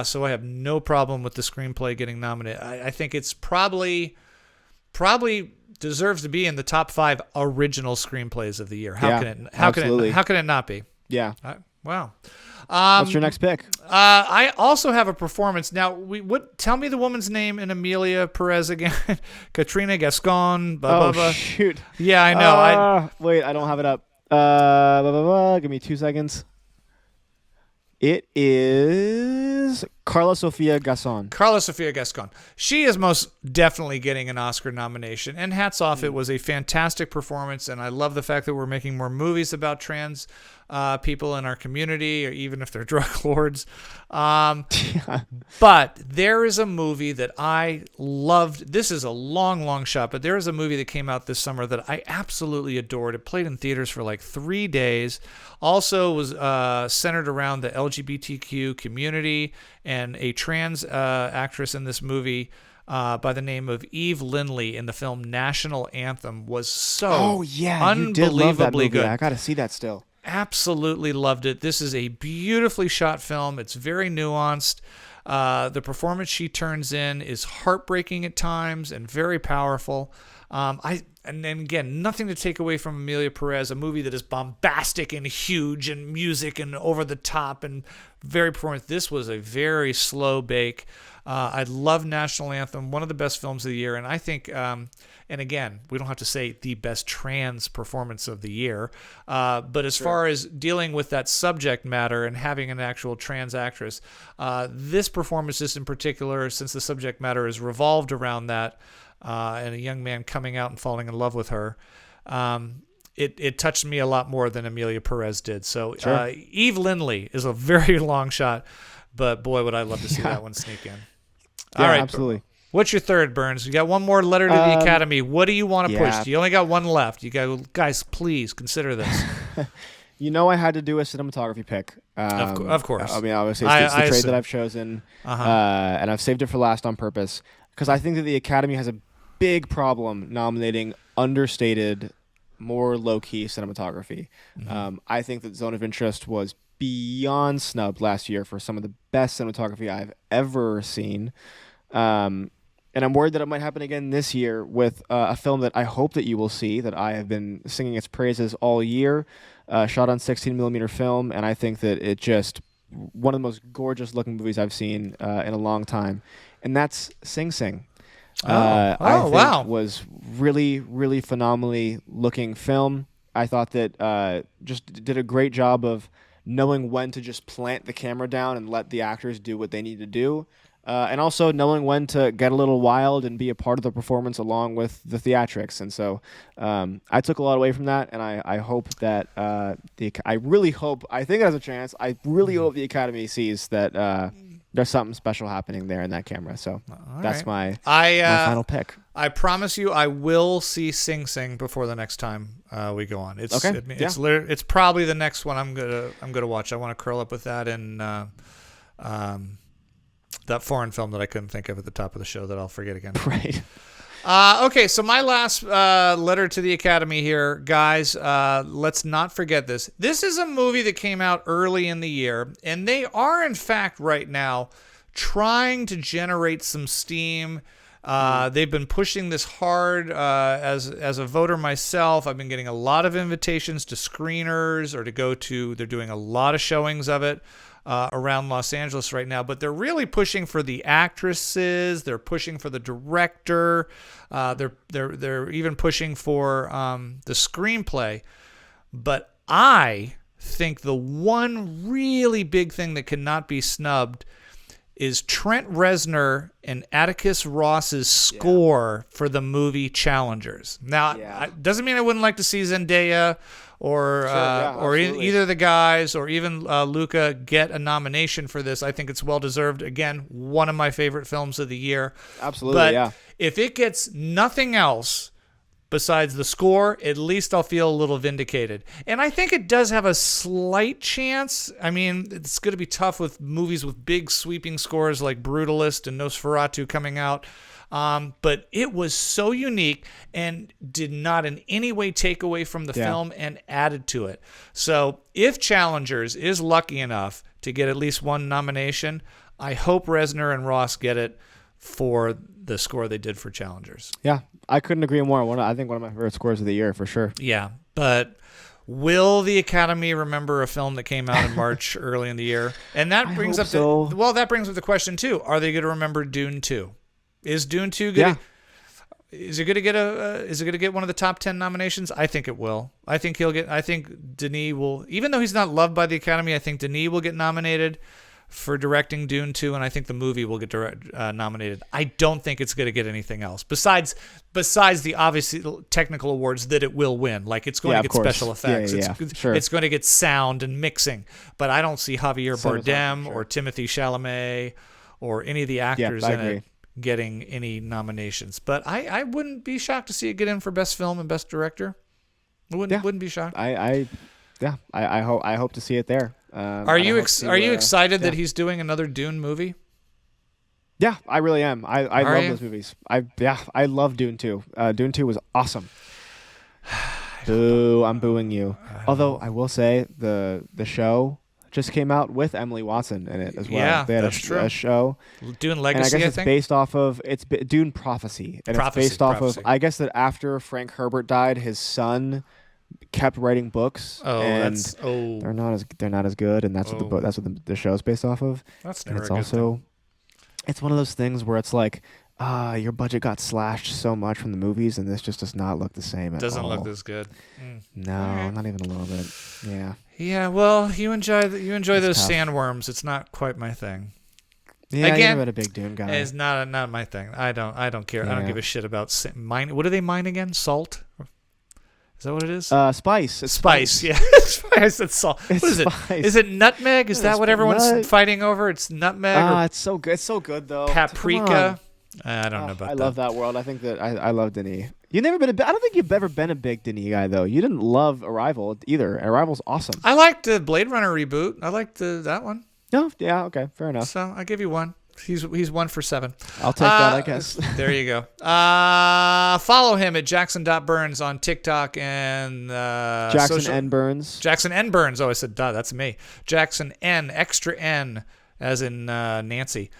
So I have no problem with the screenplay getting nominated. I think it's probably deserves to be in the top 5 original screenplays of the year. How can it not be? Yeah. Wow. What's your next pick? I also have a performance. Now, tell me the woman's name in Amelia Perez again. Katrina Gascon. Shoot. Yeah, I know. Wait, I don't have it up. Give me 2 seconds. It is Carla Sofia Gascon. Carla Sofia Gascon. She is most definitely getting an Oscar nomination, and hats off. It was a fantastic performance, and I love the fact that we're making more movies about trans people in our community, or even if they're drug lords. But there is a movie that I loved. This is a long, long shot, but there is a movie that came out this summer that I absolutely adored. It played in theaters for like 3 days. Also was centered around the LGBTQ community, and a trans actress in this movie by the name of Eve Lindley in the film National Anthem was so unbelievably good. I got to see that still. Absolutely loved it. This is a beautifully shot film. It's very nuanced. The performance she turns in is heartbreaking at times and very powerful. And again, nothing to take away from Amelia Perez, a movie that is bombastic and huge and music and over the top and very performance. This was a very slow bake. I love National Anthem, one of the best films of the year. And I think, and again, we don't have to say the best trans performance of the year, but as far as dealing with that subject matter and having an actual trans actress, this performance just in particular, since the subject matter is revolved around that, and a young man coming out and falling in love with her, it touched me a lot more than Amelia Perez did. So Eve Lindley is a very long shot, but boy, would I love to see that one sneak in. Yeah, all right, absolutely. What's your third, Burns? You got one more letter to the Academy. What do you want to push? You only got one left. Guys, please consider this. I had to do a cinematography pick. Of course. I mean, obviously, it's the trade that I've chosen, and I've saved it for last on purpose because I think that the Academy has a big problem nominating understated, more low-key cinematography. I think that Zone of Interest was beyond snubbed last year for some of the best cinematography I've ever seen. And I'm worried that it might happen again this year with a film that I hope that you will see, that I have been singing its praises all year, shot on 16mm film, and I think that it just one of the most gorgeous-looking movies I've seen in a long time, and that's Sing Sing. I think was really, really phenomenally looking film. I thought that just did a great job of knowing when to just plant the camera down and let the actors do what they need to do. And also knowing when to get a little wild and be a part of the performance along with the theatrics. And so I took a lot away from that, and I hope that I think it has a chance. I really hope the Academy sees that there's something special happening there in that camera. So that's my final pick. I promise you I will see Sing Sing before the next time we go on. It's okay. It's probably the next one I'm gonna watch. I want to curl up with that and that foreign film that I couldn't think of at the top of the show that I'll forget again. Right. Okay, so my last letter to the Academy here, guys, let's not forget this. This is a movie that came out early in the year, and they are, in fact, right now trying to generate some steam. They've been pushing this hard. As a voter myself, I've been getting a lot of invitations to screeners or to go to. They're doing a lot of showings of it around Los Angeles right now, but they're really pushing for the actresses. They're pushing for the director. They're even pushing for the screenplay. But I think the one really big thing that cannot be snubbed is Trent Reznor and Atticus Ross's score for the movie Challengers. Now, it doesn't mean I wouldn't like to see Zendaya or either of the guys or even Luca get a nomination for this. I think it's well-deserved. Again, one of my favorite films of the year. Absolutely, but if it gets nothing else, besides the score, at least I'll feel a little vindicated. And I think it does have a slight chance. I mean, it's going to be tough with movies with big sweeping scores like Brutalist and Nosferatu coming out. But it was so unique and did not in any way take away from the film and added to it. So if Challengers is lucky enough to get at least one nomination, I hope Reznor and Ross get it for the score they did for Challengers. Yeah, I couldn't agree more. I think one of my favorite scores of the year for sure. Yeah, but will the Academy remember a film that came out in March early in the year? And that brings up that brings up the question too. Are they going to remember Dune 2? Is Dune 2 going to is it going to get one of the top 10 nominations? I think it will. I think Denis will, even though he's not loved by the Academy, I think Denis will get nominated for directing Dune 2, and I think the movie will get nominated. I don't think it's going to get anything else besides the obviously technical awards that it will win. Like it's going to get special effects. It's going to get sound and mixing, but I don't see Javier Bardem or Timothée Chalamet or any of the actors in it getting any nominations. But I wouldn't be shocked to see it get in for Best Film and Best Director. I wouldn't be shocked. I hope to see it there. Are you excited that he's doing another Dune movie? Yeah, I really am. I love those movies. I love Dune 2. Dune 2 was awesome. Boo, I'm booing you. Although I will say the show just came out with Emily Watson in it as well. Yeah, they had a show. Dune Legacy, and I guess it's based off of Dune Prophecy. And it's based off of, I guess that after Frank Herbert died, his son kept writing books. They're not as good, and that's what the show's based off of. That's never a good thing. It's one of those things where it's like, your budget got slashed so much from the movies, and this just does not look the same at all. Doesn't look this good. No, not even a little bit. Yeah. Yeah. Well, you enjoy those sandworms. It's not quite my thing. Yeah, again, you're a big Dune guy. It's not my thing. I don't care. Yeah. I don't give a shit about mine. What do they mine again? Salt. Is that what it is? Spice. It's spice. Yeah. I said salt. What is it? Is it nutmeg? Is that what everyone's fighting over? It's nutmeg. It's so good. It's so good though. Paprika. I don't know about that. I love that world. I think that I love Denis. You've never been. I don't think you've ever been a big Denis guy though. You didn't love Arrival either. Arrival's awesome. I liked the Blade Runner reboot. I liked that one. No. Yeah. Okay. Fair enough. So I give you one. He's 1 for 7. I'll take that, I guess. There you go. Follow him at Jackson.Burns on TikTok and Jackson N. Burns. Jackson N. Burns. Oh, I said, duh, that's me. Jackson N. Extra N, as in Nancy,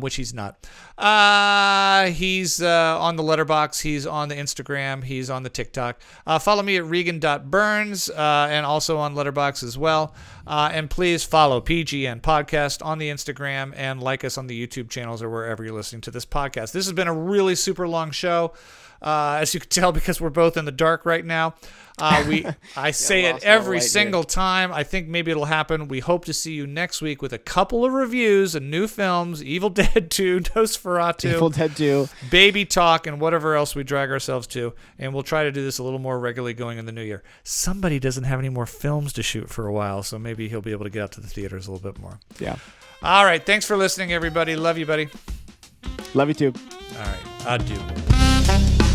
which he's not. He's on the Letterboxd. He's on the Instagram. He's on the TikTok. Follow me at Regan.Burns and also on Letterboxd as well. And please follow PGN Podcast on the Instagram and like us on the YouTube channels or wherever you're listening to this podcast. This has been a really super long show, as you can tell, because we're both in the dark right now. I say it every single time. I think maybe it'll happen. We hope to see you next week with a couple of reviews and new films: Evil Dead 2, Nosferatu, Evil Dead 2, Baby Talk, and whatever else we drag ourselves to. And we'll try to do this a little more regularly going in the new year. Somebody doesn't have any more films to shoot for a while, so maybe he'll be able to get out to the theaters a little bit more. Yeah. All right. Thanks for listening, everybody. Love you, buddy. Love you too. All right. Adieu.